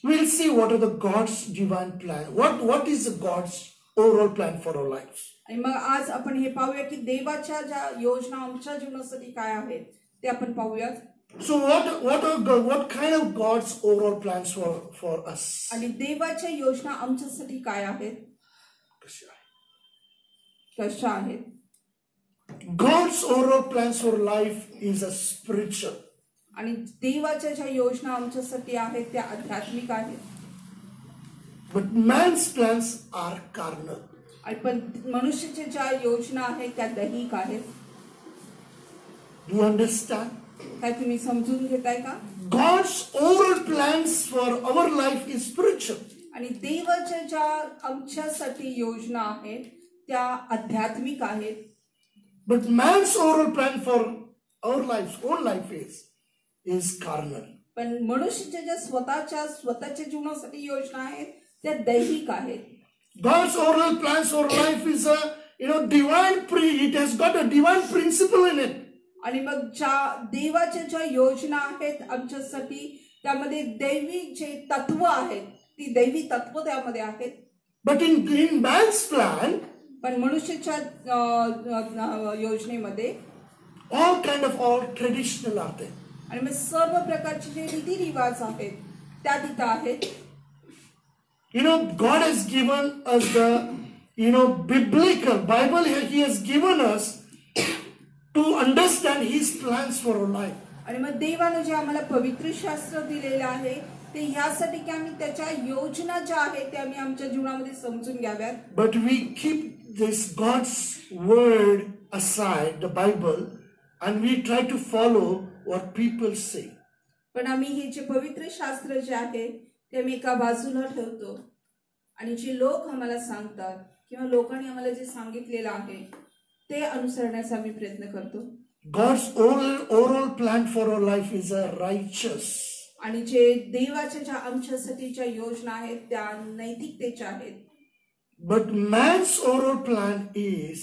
We'll see what are the God's divine plan. What is the God's overall plan for our lives. आणि मग आज आपण हे पाहूया की देवाच्या ज्या योजना आमच्या जीवनासाठी काय आहेत ते आपण पाहूया. So what kind of God's overall plans for us? आणि देवाच्या योजना आमच्यासाठी काय आहेत कशा आहेत. God's overall plans for life is a spiritual. आणि देवाच्या ज्या योजना आमच्यासाठी आहेत त्या आध्यात्मिक आहेत. But man's plans are carnal. आणि पण मनुष्याच्या ज्या योजना आहेत त्या दैहिक आहेत. Do you understand? काय तुम्ही समजून घेताय का. God's overall plans for our life is spiritual. आणि देवाच्या ज्या आमच्यासाठी योजना आहेत त्या आध्यात्मिक आहेत. But man's overall plan for our own life is carnal. पण मनुष्याच्या ज्या स्वतःच्या जीवनासाठी योजना आहेत त्या दैहिक आहेत. God's overall plans for life is it has got a divine principle in it. आणि मग देवाच्या ज्या योजना आहेत आमच्यासाठी त्यामध्ये दैवी जे तत्व आहेत ती दैवी तत्व त्यामध्ये आहेत. But in man's plan, पण मनुष्याच्या योजनेमध्ये all traditional are there. आणि मग सर्व प्रकारचे जे रीतिरिवाज आहेत त्या तिथं आहेत. God has given us the biblical Bible. He has given us to understand His plans for our life. आणि मग देवाने जे आम्हाला पवित्र शास्त्र दिलेलं आहे ते ह्यासाठी की आम्ही त्याच्या योजना ज्या आहेत त्या आम्ही आमच्या जीवनामध्ये समजून घ्याव्यात. But we keep this God's word aside, the Bible, and we try to follow what people say. पण आम्ही हे जे पवित्र शास्त्र जे आहे ते आम्ही एका बाजूला ठेवतो आणि जे लोक आम्हाला सांगतात किंवा लोकांनी आम्हाला जे सांगितलेलं आहे ते अनुसरण्याचा आम्ही प्रयत्न करतो. God's overall plan for our life is a righteous. आणि जे देवाच्या ज्या आमच्यासाठी ज्या योजना आहेत त्या नैतिकतेच्या आहेत. But man's overall plan is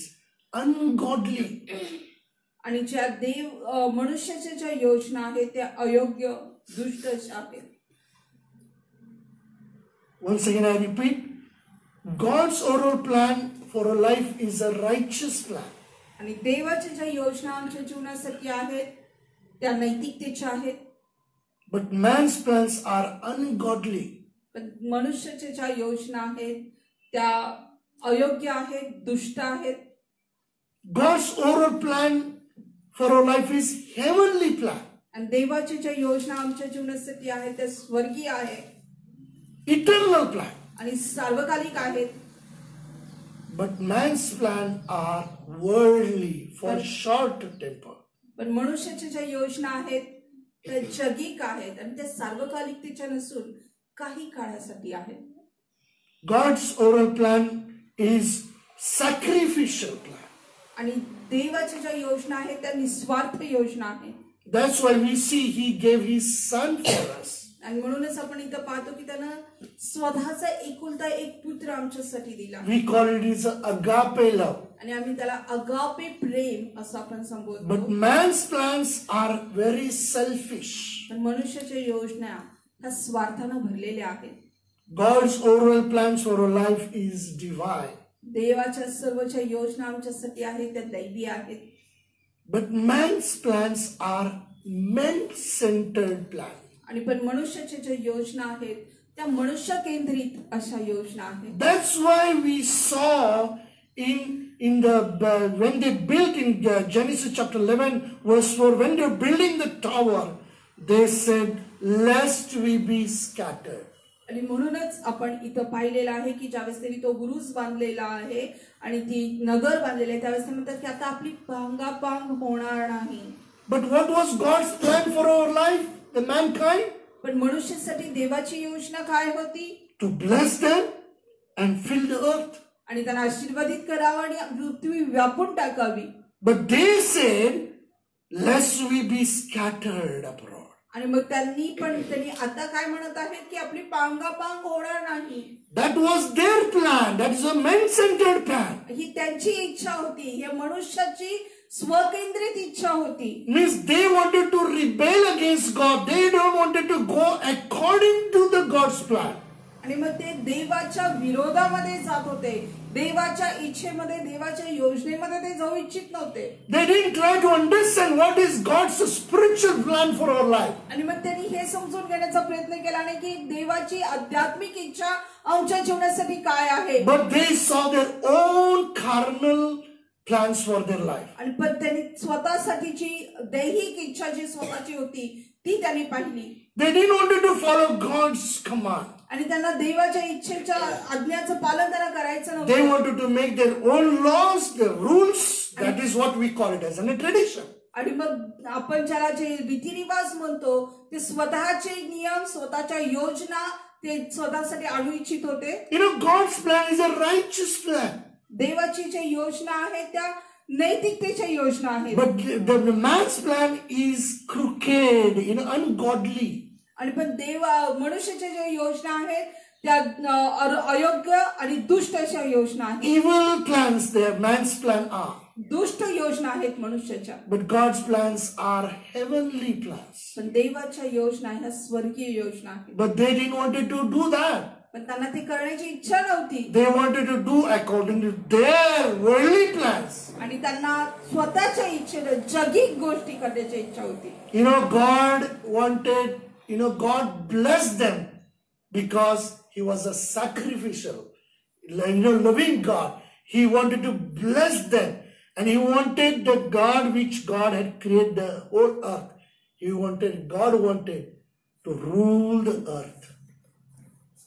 ungodly. आणि ज्या मनुष्याच्या ज्या योजना आहेत त्या अयोग्य दुष्ट आहेत. Once again I repeat, God's overall plan for our life is a righteous plan. आणि देवाच्या ज्या योजना आमच्या जीवनासाठी आहेत त्या नैतिकतेच्या आहेत. But man's plans are ungodly. पण मनुष्याच्या ज्या योजना आहेत त्या अयोग्य आहेत, दुष्ट आहेत. God's overall plan for our life is heavenly plan. आणि देवाच्या ज्या योजना आमच्या जीवनासाठी आहेत त्या स्वर्गीय आहेत, eternal plan. आणि सार्वकालिक आहेत. But man's plan are worldly, for short temper. पण मनुष्याच्या ज्या योजना आहेत त्या जगिक आहेत आणि त्या सार्वकालिकतेच्या नसून काही काळासाठी आहेत. God's overall plan is sacrificial plan. आणि देवाच्या ज्या योजना आहेत त्या निस्वार्थ योजना आहेत. That's why we see he gave his son for us. आणि म्हणूनच आपण इथं पाहतो की त्यानं स्वतःचा एकुलता एक पुत्र आमच्यासाठी दिला. We call it is agape love. आणि आम्ही त्याला अगापे प्रेम असं आपण संबोधतो. But man's plans are very selfish. पण मनुष्याच्या योजना ह्या स्वार्थानं भरलेल्या आहेत. God's overall plans for our life is divine. देवाच्या सर्वच्या योजना आमच्यासाठी आहेत त्या दैवी आहेत. But man's plans are man-centered plans. आणि पण मनुष्याच्या ज्या योजना आहेत त्या मनुष्य केंद्रित अशा योजना आहेत. That's why we saw in the when they built in Genesis chapter 11 verse 4, when they're building the tower, they said, lest we be scattered. आणि म्हणूनच आपण इथं पाहिलेलं आहे की ज्यावेळेस त्यांनी तो बुरुज बांधलेला आहे आणि ती नगर बांधलेलं आहे त्यावेळेस ते म्हणतात की आता आपली पांगापांग होणार नाही. But what was God's plan for our life, the mankind? पण मनुष्यासाठी देवाची योजना काय होती? To bless them and fill the earth. आणि त्यांना आशीर्वादित करावं आणि पृथ्वी व्यापून टाकावी. But they said, lest we be scattered abroad. आणि मग त्यांनी आता काय म्हणत आहेत की आपली पांगापांग होणार नाही. That was their plan. That is a man-centered plan. ही त्यांची इच्छा होती. हे मनुष्याची स्वकेंद्रित इच्छा होती. Means they wanted to rebel against God. They don't wanted to go according to the God's plan. आणि मग ते देवाच्या विरोधामध्ये जात होते. देवाच्या इच्छेमध्ये देवाच्या योजनेमध्ये ते जाऊ इच्छित नव्हते. They didn't try to understand what is God's spiritual plan for our life. आणि मग त्यांनी हे समजून घेण्याचा प्रयत्न केला नाही की देवाची आध्यात्मिक इच्छा आमच्या जीवनासाठी काय आहे. But they saw their own carnal plans for their life. आणि पण त्यांनी स्वतःसाठीची दैहिक इच्छा जी स्वतःची होती ती त्यांनी पाहिली. They didn't want to follow God's command. आणि त्यांना देवाच्या इच्छेच्या आज्ञाचं पालन त्यांना करायचं They नव्हतं. wanted to make their own laws, their rules. That is what we call it as a tradition. आणि मग आपण ज्याला जे रीतिरिवाज म्हणतो ते स्वतःचे नियम स्वतःच्या योजना ते स्वतःसाठी आणू इच्छित होते. You know, God's plan is a righteous plan. देवाची जे योजना आहेत त्या नैतिकतेच्या योजना आहेत. But the man's plan is crooked, ungodly. आणि पण मनुष्याच्या ज्या योजना आहेत त्या अयोग्य आणि दुष्ट अशा योजना आहेत. Evil plans, their man's plan are. दुष्ट योजना आहेत मनुष्याच्या. But God's plans are heavenly plans. पण देवाच्या योजना ह्या स्वर्गीय योजना आहेत. But they didn't want to do that. पण त्यांना ते करण्याची इच्छा नव्हती. They wanted to do according to their worldly plans. आणि त्यांना स्वतःच्या इच्छेने जगिक गोष्टी करण्याची इच्छा होती. God blessed them because he was a sacrificial, loving God. He wanted to bless them. And he wanted the God which God had created the whole earth. God wanted to rule the earth.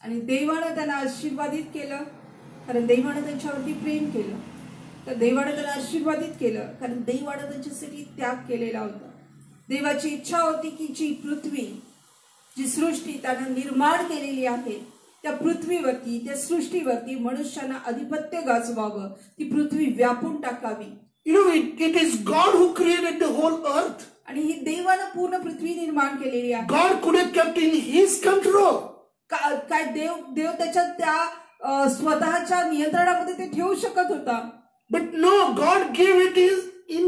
आणि देवानं त्यांना आशीर्वादित केलं कारण देवानं त्यांच्यावरती प्रेम केलं. तर देवानं त्यांना आशीर्वादित केलं कारण देवानं त्यांच्यासाठी त्याग केलेला होता. देवाची इच्छा होती की जी पृथ्वी, जी सृष्टी त्यानं निर्माण केलेली आहे, त्या पृथ्वीवरती, त्या सृष्टीवरती मनुष्यानं अधिपत्य गाजवावं, ती पृथ्वी व्यापून टाकावी. You know, it is God who created the whole earth. आणि ही देवानं पूर्ण पृथ्वी निर्माण केलेली आहे. God could have kept in His control. काय देव त्याच्या त्या स्वतःच्या नियंत्रणामध्ये ते ठेवू शकत होता. But no, God gave it in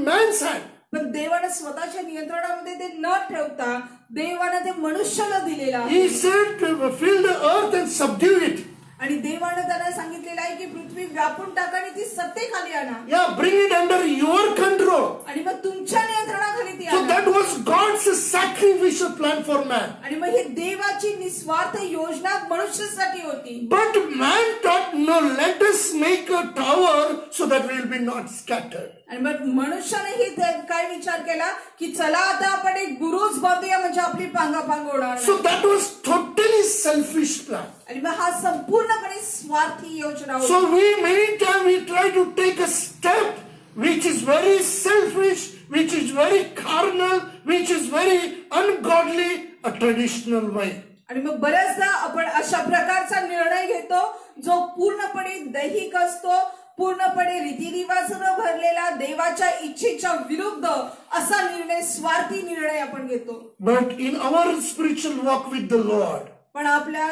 man's hand. पण देवानं स्वतःच्या नियंत्रणामध्ये ते न ठेवता देवानं ते मनुष्याला दिलेलं आहे. He said, fill the earth and subdue it. आणि देवानं त्यांना सांगितलेलं आहे की पृथ्वी व्यापून टाका आणि ती सत्तेखाली आणा. Yeah, bring it under your control. आणि मग तुमच्या नियंत्रणाखाली ती So आणा. that was God's sacrificial plan for man. आणि मग ही देवाची निस्वार्थ योजना मनुष्यासाठी होती. But man thought, no, let us make a tower so that we will be not scattered. आणि मग मनुष्यानेही काय विचार केला की चला आता आपण एक बुरुज बांधूया म्हणजे आपली पांगापांग होणार नाही. So that was totally selfish plan. आणि मग हा संपूर्णपणे स्वार्थी योजना होती. So many times we try to take a step which is very selfish, which is very carnal, which is very ungodly, a traditional way. आणि मग बऱ्याचदा आपण अशा प्रकारचा निर्णय घेतो जो पूर्णपणे दैहिक असतो, पूर्णपणे रीतिरिवाजाने भरलेला, देवाच्या इच्छेच्या विरुद्ध असा निर्णय, स्वार्थी निर्णय आपण घेतो. But in our spiritual walk with the Lord, पण आपल्या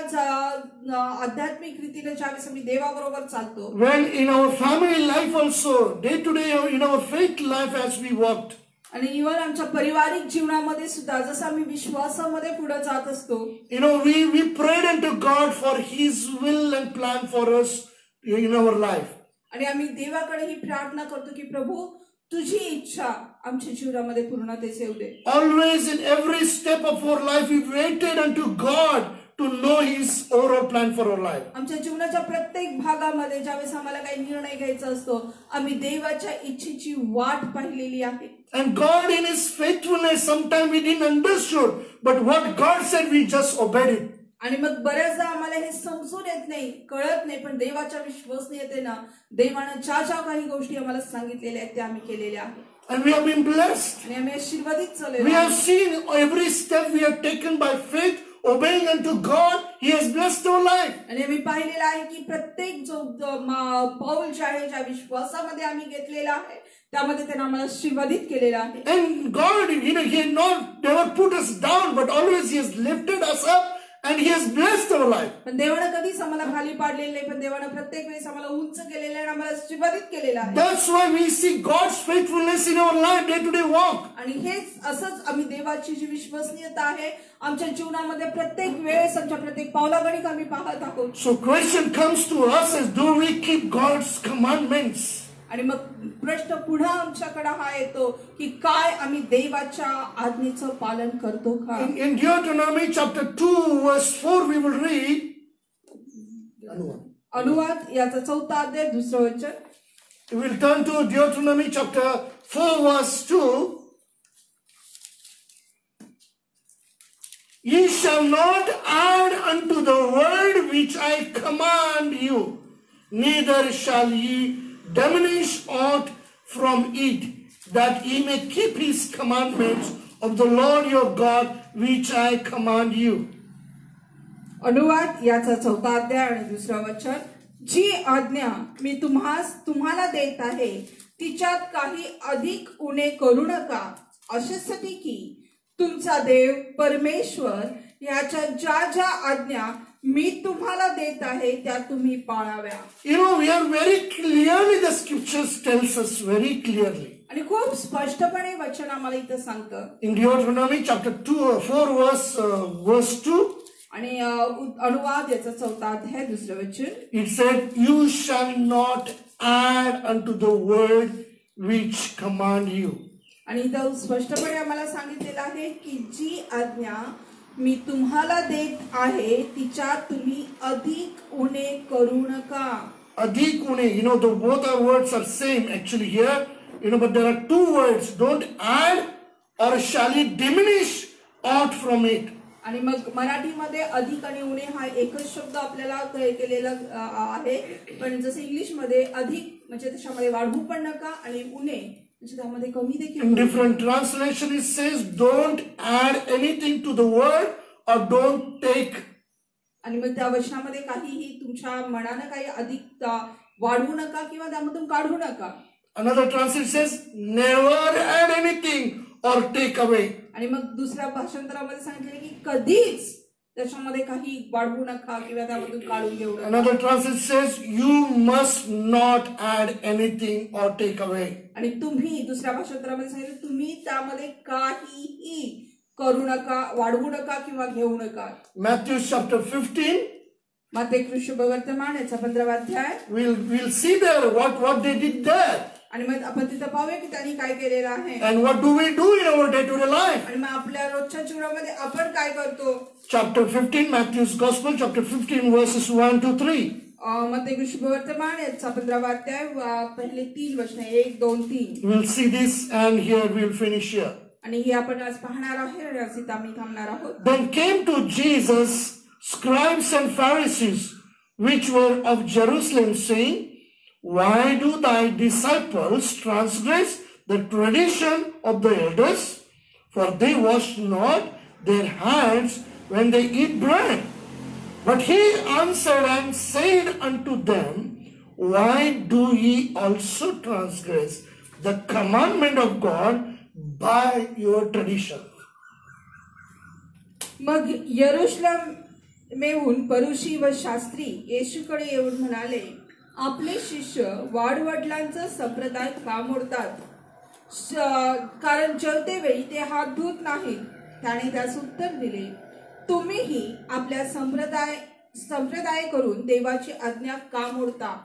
आध्यात्मिक रीतीने ज्यावेळेस आम्ही देवाबरोबर चालतो, when in our family life also, day to day in our faith life as we walked, आणि इव्हन आमच्या पारिवारिक जीवनामध्ये सुद्धा जसं आम्ही विश्वासामध्ये पुढे जात असतो, you know, we prayed unto God for His will and plan for us in our life. आणि आम्ही देवाकडे ही प्रार्थना करतो की प्रभू तुझी इच्छा आमच्या जीवनामध्ये पूर्णतेस येऊ दे. Always in every step of our life we waited unto God to know His overall plan for our life. आमच्या जीवनाच्या प्रत्येक भागामध्ये ज्यावेळेस आम्हाला काही निर्णय घ्यायचा असतो, आम्ही देवाच्या इच्छेची वाट पाहिलेली आहे. And God in His faithfulness, sometimes we didn't understood, but what God said we just obeyed it. आणि मग बऱ्याचदा आम्हाला हे समजून येत नाही, कळत नाही, पण देवाच्या विश्वसनीयतेनं देवानं ज्या ज्या काही गोष्टी आम्हाला सांगितलेल्या आहेत त्या आम्ही केलेल्या आहेत. And we have been blessed. आणि आम्ही आशीर्वादित We चाललेलो have आहोत. seen every step we have taken by faith, obeying unto God, He has blessed our life. आणि आम्ही पाहिलेलं आहे की प्रत्येक जो पाऊल जे आहे, ज्या विश्वासामध्ये आम्ही घेतलेला आहे त्यामध्ये त्यांना आम्हाला आशीर्वादित केलेला आहे. And God, you know, He had not never put us down, but always He has lifted us up and He has blessed our life. पण देवानं कधीच आम्हाला खाली पाडलेलं नाही, पण देवानं प्रत्येक वेळेस आम्हाला उंच केलेलं आणि आम्हाला आशीर्वादित केलेलं आहे. That's why we see God's faithfulness in our life, day to day walk. आणि हेच असंच आम्ही देवाची जी विश्वसनीयता आहे आमच्या जीवनामध्ये प्रत्येक वेळेस आमच्या प्रत्येक पावलागणिक आम्ही पाहत आहोत. So question comes to us is, do we keep God's commandments? आणि मग प्रश्न पुन्हा आमच्याकडे हा येतो की काय आम्ही देवाच्या आज्ञेचं पालन करतो का? In Deuteronomy chapter 2 verse 4 we will read. अनुवाद याचा 4 अध्याय 2 वचन. We will turn to Deuteronomy chapter 4 verse 2. Ye shall not add unto the word which I command you, neither shall ye diminish aught from it, that ye may keep His commandments of the Lord your God, which I command you. अनुवाद याचा 4 अध्याय आणि 2 वचन. जी आज्ञा मी तुम्हाला देत आहे तिच्यात काही अधिक उणे करू नका, अशासाठी की तुमचा देव परमेश्वर याच्या ज्या ज्या आज्ञा मी तुम्हाला देत आहे त्या तुम्ही पाळाव्या. You know, we are very clearly, the scriptures tells us very clearly. आणि खूप स्पष्टपणे वचन आम्हाला इथं सांगतं. In Deuteronomy chapter 4 verse 2. आणि अनुवाद याचा 4 अध्याय 2 वचन. It said, you shall not add unto the word which command you. आणि इथं स्पष्टपणे आम्हाला सांगितलेलं आहे की जी आज्ञा मी तुम्हाला देत आहे तिच्यात तुम्ही अधिक उणे करू नका. Adhik une, you know, both our words are same actually here, you know, but there are two words. Don't add or shall it diminish aught from it. आणि मग मराठीमध्ये अधिक आणि उणे हा एकच शब्द आपल्याला केलेला आहे, पण जसं इंग्लिशमध्ये अधिक म्हणजे त्याच्यामध्ये वाढवू पण नका आणि उणे म्हणजे त्यामध्ये कमी देखील. In different translation it says don't add anything to the word or don't take. आणि मग त्या वचनामध्ये काहीही तुमच्या मनानं काही अधिक वाढवू नका किंवा त्यामधून काढू नका. Another translation says never add anything or take away. आणि मग दुसऱ्या भाषांतरामध्ये सांगितले की कधीच त्याच्यामध्ये काही वाढवू नका किंवा त्यामधून काढून घेऊ नका. Another translation says you must not add anything or take away. आणि तुम्ही दुसऱ्या भाषांतरामध्ये सांगितलं तुम्ही त्यामध्ये काहीही करू नका, वाढवू नका किंवा घेऊ नका. Matthew chapter 15. मत्ती शुभवर्तमान याचा 15वा अध्याय. We'll see there what they did there. आणि मग आपण तिथं पाहूया की त्यांनी काय केलेलं आहे. And what do we do in our day-to-day life? आणि मग आपल्या रोजच्या जीवनामध्ये आपण काय करतो. Chapter 15, Matthew's Gospel, chapter 15, verses 1 to 3. मत्ती शुभवर्तमान याचा 15वा अध्याय पहिले 3 वचन 1, 2, 3. We'll see this and here we'll finish here. आणि हे आपण आज पाहणार आहोत, आज आम्ही थांबणार आहोत. Then came to Jesus scribes and Pharisees, which were of Jerusalem, saying, why do thy disciples transgress the tradition of the elders? For they wash not their hands when they eat bread. But he answered and said unto them, why do ye also transgress the commandment of God by your tradition? मग यरूशलेमेहून परुषी व शास्त्री येशूकडे येऊन म्हणाले, आपले शिष्य वाडवडिलांचा संप्रदाय का मोडतात? कारण जेवते वेळी ते हात धुत नाहीत. त्याने त्यास उत्तर दिले, तुम्हीही आपल्या संप्रदाय करून देवाची आज्ञा का मोडता?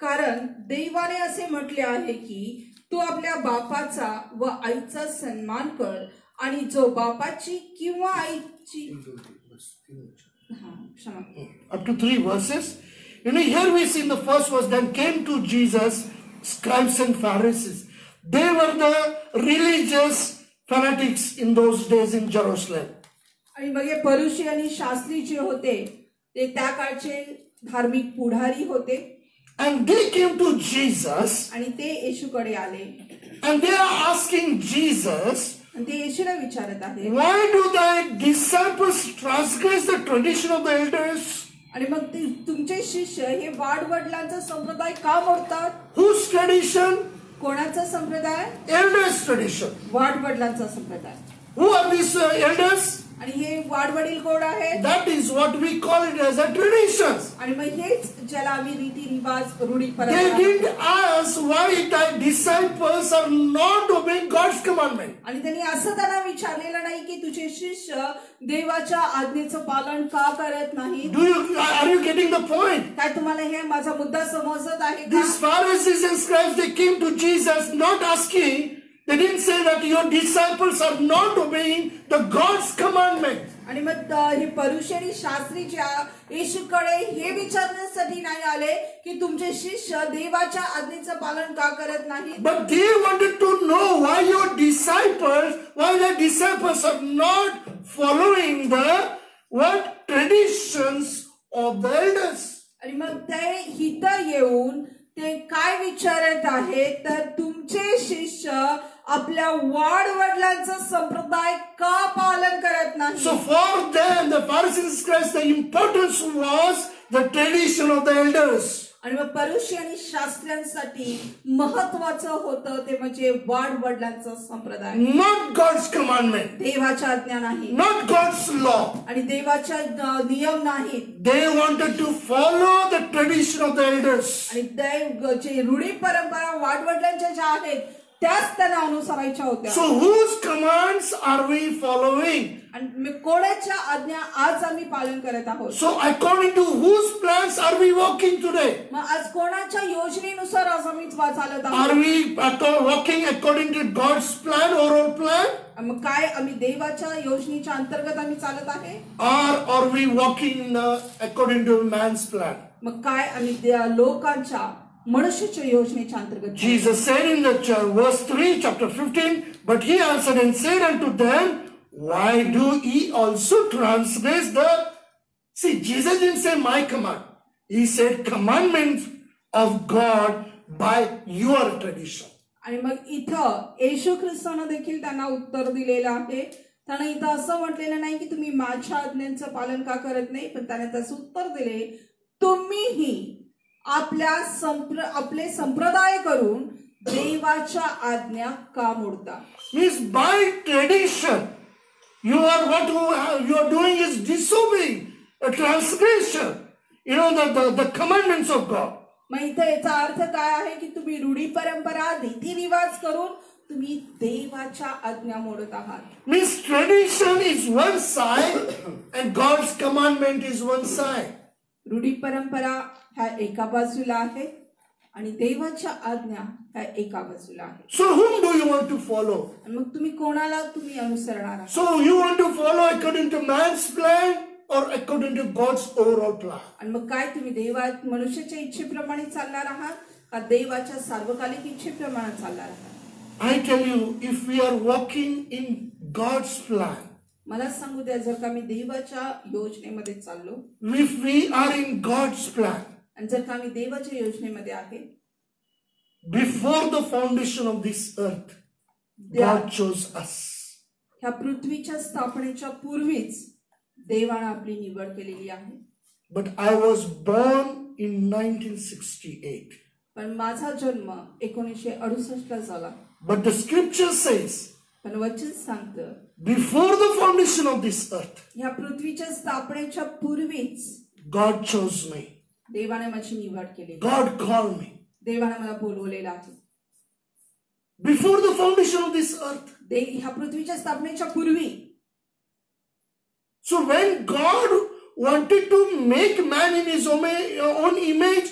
कारण देवाने असे म्हटले आहे की तू आपल्या बापाचा व आईचा सन्मान कर, आणि जो बापाची किंवा आईची Up to 3 verses. You know, here we see in the first verse, then came to Jesus scribes and Pharisees. They were the religious fanatics in those days in Jerusalem. आणि मग हे परुषी आणि शास्त्री जे होते ते त्या काळचे धार्मिक पुढारी होते. And they came to Jesus. आणि ते येशूकडे आले. And they are asking Jesus, आणि ते येशूला विचारत आहे, why do thy disciples transgress the tradition of the elders? आणि मग तुमचे शिष्य हे वाडवडिलांचा संप्रदाय का मोडतात? Whose tradition? कोणाचा संप्रदाय? Elders' tradition. वाडवडिलांचा संप्रदाय. Who are these elders? आणि हे वाडवडील कोण आहेत? That is what we call it as a traditions. आणि मग हेच ज्याला आम्ही रीतिरिवाज रूढी They परंपरा. didn't ask why thy disciples are not obeying God's commandment. आणि त्यांनी असं त्यांना विचारलेलं नाही की तुझे शिष्य देवाच्या आज्ञेचं पालन का करत नाही. Are you getting the point? काय तुम्हाला हे माझा मुद्दा समजत आहे का? These Pharisees and scribes, they came to Jesus not asking, they didn't say that your disciples are not obeying the God's commandment. आणि मग हे परुषी आणि शास्त्री ज्या येशूकडे हे विचारण्यासाठी नाही आले की तुमचे शिष्य देवाच्या आज्ञेचं पालन का करत नाही. But they wanted to know why the disciples are not following the traditions of the elders. आणि मग ते हिथं येऊन ते काय विचारत आहेत तर तुमचे शिष्य आपल्या वाडवडिलांचा संप्रदाय का पालन करत नाही. So for them, the Pharisees and scribes, the importance was the tradition of the elders. आणि मग परुषी आणि शास्त्र्यांसाठी महत्वाचं होतं ते म्हणजे वाडवडिलांचा संप्रदाय. Not God's commandment. देवाच्या आज्ञा नाही. Not God's law. आणि देवाच्या नियम नाही. They wanted to follow the tradition of the elders. आणि जे रूढी परंपरा वाडवडिलांच्या ज्या आहेत त्याच त्यांना अनुसरायच्या होत्या. So whose commands are we following? आणि कोणाच्या आज्ञा आज आम्ही पालन करत आहोत. So according to whose plans are we walking today? मग आज कोणाच्या योजनेनुसार आज आम्ही चालत Are आहोत. we walking according to God's plan, overall plan? मग काय आम्ही देवाच्या योजनेच्या अंतर्गत आम्ही चालत आहे, Or are we walking according to man's plan? मग काय आम्ही लोकांच्या मनुष्याच्या योजनेच्या अंतर्गत. Jesus said in the verse 3, chapter 15, but he answered and said unto them, why do ye also transgress the... See, Jesus didn't say my command. He said commandments of God by your tradition. आणि मग इथं येशू ख्रिस्तानं देखील त्यांना उत्तर दिलेलं आहे. त्यानं इथं असं म्हटलेलं नाही की तुम्ही माझ्या आज्ञांचं पालन का करत नाही, पण त्याने त्याचं उत्तर दिले, तुम्हीही आपले संप्रदाय करून देवाच्या आज्ञा का मोडता. Means by tradition, you are doing is disobeying, a transgression, the commandments of God. मग इथे याचा अर्थ काय आहे की तुम्ही रूढी परंपरा रीतिरिवाज करून तुम्ही देवाच्या आज्ञा मोडत आहात. Means tradition is one side and God's commandment is one side. रूढी परंपरा ह्या एका बाजूला आहे आणि देवाच्या आज्ञा ह्या एका बाजूला आहे. So whom do you want to follow? आणि मग तुम्ही कोणाला तुम्ही अनुसरणार आहात. So you want to follow according to man's plan or according to God's overall plan? आणि मग काय तुम्ही मनुष्याच्या इच्छेप्रमाणे चालणार आहात का देवाच्या सार्वकालिक इच्छेप्रमाणे चालणार आहात. I tell you, if we are walking in God's plan, मला सांगू द्या, जर का मी देवाच्या योजनेमध्ये चाललो, if we are in God's plan, आणि जर का मी देवाच्या योजनेमध्ये आहे, before the foundation of this earth, God chose us. ह्या पृथ्वीच्या स्थापनेच्या पूर्वीच देवाने आपली निवड केलेली आहे. But I was born in 1968. पण माझा जन्म 1968 ला झाला. But the scripture says, पण वचन सांगतं, before the foundation of this earth, ह्या पृथ्वीच्या स्थापनेच्या पूर्वीच God chose me. देवाने माझी निवड केली. God called me. देवाने मला बोलवलेलं आहे. Before the foundation of this earth. ह्या पृथ्वीच्या स्थापनेच्या पूर्वी. So when God wanted to make man in his own image,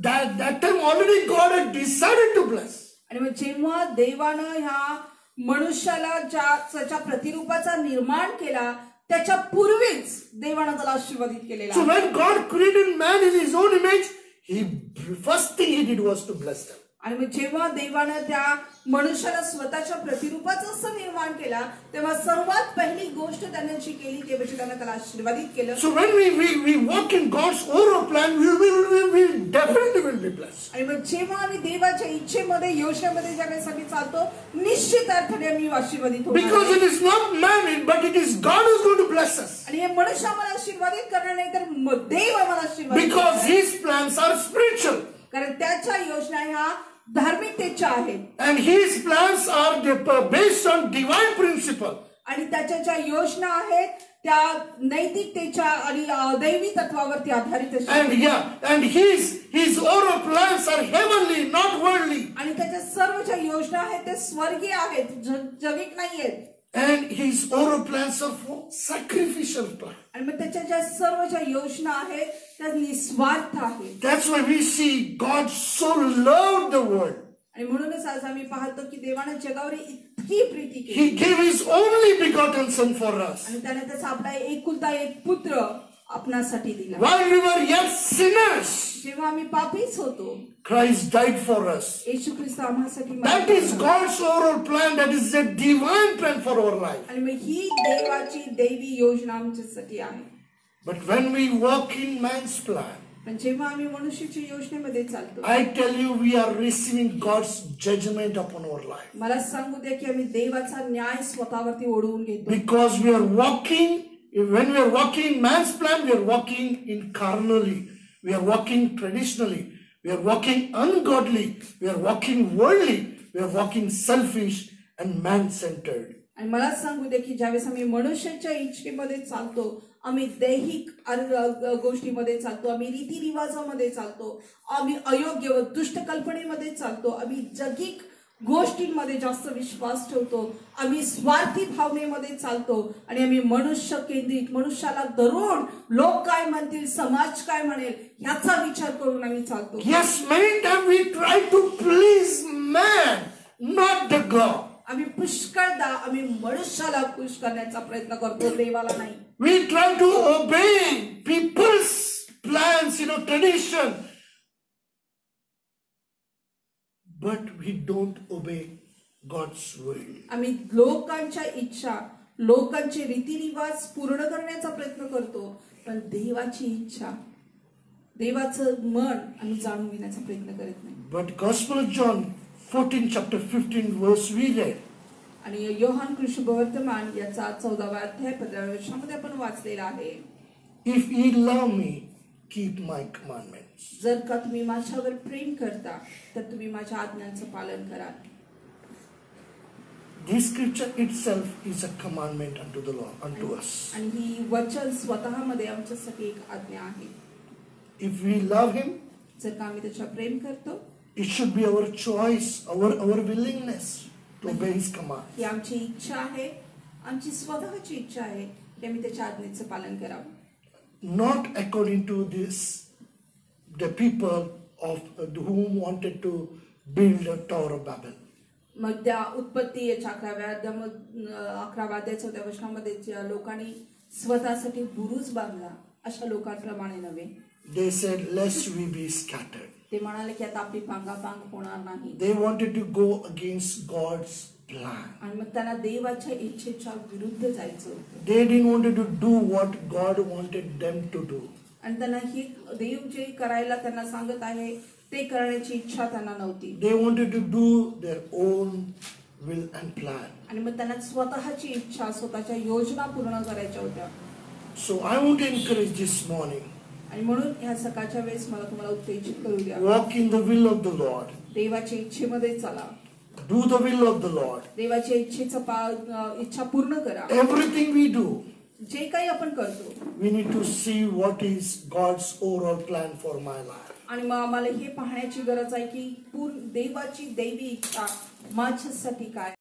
that time already God had decided to bless. आणि मग जेव्हा देवानं ह्या मनुष्याला ज्याच्या प्रतिरूपाचा निर्माण केला, त्याच्या पूर्वीच देवानं त्याला आशीर्वादित केलेला. So when God created man in his own image, first thing he did was to bless them. आणि मग जेव्हा देवानं त्या मनुष्याला स्वतःच्या प्रतिरूपाचं असं निर्माण केला, तेव्हा सर्वात पहिली गोष्ट त्याने जी केली ते म्हणजे त्याने त्याला आशीर्वादित केलं. So when we walk in God's overall plan, we definitely will be blessed. आणि मग जेव्हा आम्ही देवाच्या इच्छेमध्ये योजनेमध्ये ज्यावेळेस आम्ही चालतो, निश्चित अर्थाने आम्ही आशीर्वादित होणार. Because it is not man, but it is God who is going to bless us. आणि हे मनुष्य आम्हाला आशीर्वादित करणार नाही, तर देव आम्हाला आशीर्वादित करणार. Because his plans are spiritual. कारण त्याच्या योजना ह्या धार्मिकतेच्या आहेत. And his plans are based on divine principle. आणि त्याच्या ज्या योजना आहेत त्या नैतिकतेच्या आणि दैवी तत्वावरती आधारित आहेत. And his overall plans are heavenly, not worldly. आणि त्याच्या सर्व ज्या योजना आहेत ते स्वर्गीय आहेत, जगिक नाहीयेत. And his overall plans are for sacrificial plan. आणि मग त्याच्या ज्या सर्व ज्या योजना आहेत त्या निस्वार्थ आहेत. That's why we see God so loved the world. आणि म्हणूनच आज आम्ही पाहतो की देवाने जगावर इतकी प्रीती केली. He gave his only begotten son for us. आणि त्याने त्याचा आपला एकुलता एक पुत्र आपणासाठी दिला. While we were yet sinners, जेव्हा आम्ही पापीच होतो, Christ died for us. Yeshu Christ आम्हासाठी That is God's overall plan. That is a divine plan for our life. आणि मग ही देवाची दैवी योजना आमच्यासाठी आहे. But when we walk in man's plan, पण जेव्हा आम्ही मनुष्याच्या योजनेमध्ये चालतो, I tell you, we are receiving God's judgment upon our life. मला सांगू द्या की आम्ही देवाचा न्याय स्वतःवरती ओढवून घेतो. Because we are walking, when we are walking in man's plan, we are walking in carnally. We are walking traditionally. We are walking ungodly. We are walking worldly. We are walking selfish and man-centered. आणि मला सांगू दे की ज्यावेळेस आम्ही मनुष्याच्या इच्छेमध्ये चालतो, आम्ही दैहिक गोष्टीमध्ये चालतो, आम्ही रीतिरिवाजामध्ये चालतो, आम्ही अयोग्य व दुष्ट कल्पनेमध्ये चालतो, आम्ही जगिक गोष्टींमध्ये जास्त विश्वास ठेवतो, आम्ही स्वार्थी भावनेमध्ये चालतो आणि आम्ही मनुष्य केंद्रित, मनुष्याला धरून लोक काय म्हणतील, समाज काय म्हणेल ह्याचा विचार करून आम्ही चालतो. Yes, many times we try to please man, not the God. आम्ही पुष्कळदा आम्ही मनुष्याला खुश करण्याचा प्रयत्न करतो, देवाला नाही. We try to obey people's plans, tradition. But we don't obey God's will. आम्ही लोकांच्या इच्छा, लोकांचे रीतिरिवाज पूर्ण करण्याचा प्रयत्न करतो, पण देवाची इच्छा, देवाचं मन आम्ही जाणून घेण्याचा प्रयत्न करत नाही. But Gospel of John 14 chapter 15 verse we read. आणि योहान कृष्णवर्तमान याचा 14वा अध्याय 15व्या वर्षामध्ये आपण वाचलेला आहे. If ye love me, keep my commandments. जर का तुम्ही माझ्यावर प्रेम करता तर तुम्ही माझ्या आज्ञांचं पालन कराल. This scripture itself is a commandment unto the Lord, unto us. आणि ही वचन स्वतःमध्ये आमच्यासाठी एक आज्ञा आहे. If we love him, जर का आम्ही त्याच्यावर प्रेम करतो, it should be our choice, our willingness to obey his command. ही आमची इच्छा आहे, आमची स्वतःची इच्छा आहे की आम्ही त्याच्या आज्ञेचं पालन करावं. Not according to this, the people of whom wanted to build a Tower of Babel. मग त्या उत्पत्ती याच्या 11व्या अध्यायाच्या 4व्या वचनामध्ये ज्या लोकांनी स्वतःसाठी बुरुज बांधला अशा लोकांप्रमाणे नव्हे. They said, lest we be scattered. ते म्हणाले की आता आपली पांगापांग होणार नाही. They wanted to go against God's plan. आणि मग त्यांना देवाच्या इच्छेच्या विरुद्ध जायचं होतं. They didn't want to do what God wanted them to do. आणि त्यांना हे देव जे करायला त्यांना सांगत आहे ते करण्याची इच्छा त्यांना नव्हती. They wanted to do their own will and plan. आणि मग त्यांना स्वतःची इच्छा, स्वतःच्या योजना पूर्ण करायच्या होत्या. So I want to encourage this morning, आणि म्हणून ह्या सकाळच्या वेळेस मला तुम्हाला उत्तेजित करू द्या. walk in the will of the Lord. देवाच्या इच्छेमध्ये चला. Do the will of the Lord. देवाच्या इच्छा पूर्ण करा. Everything we do, जे काही आपण करतो, we need to see what is God's overall plan for my life. आणि मग आम्हाला हे पाहण्याची गरज आहे की देवाची दैवी इच्छा माझ्यासाठी काय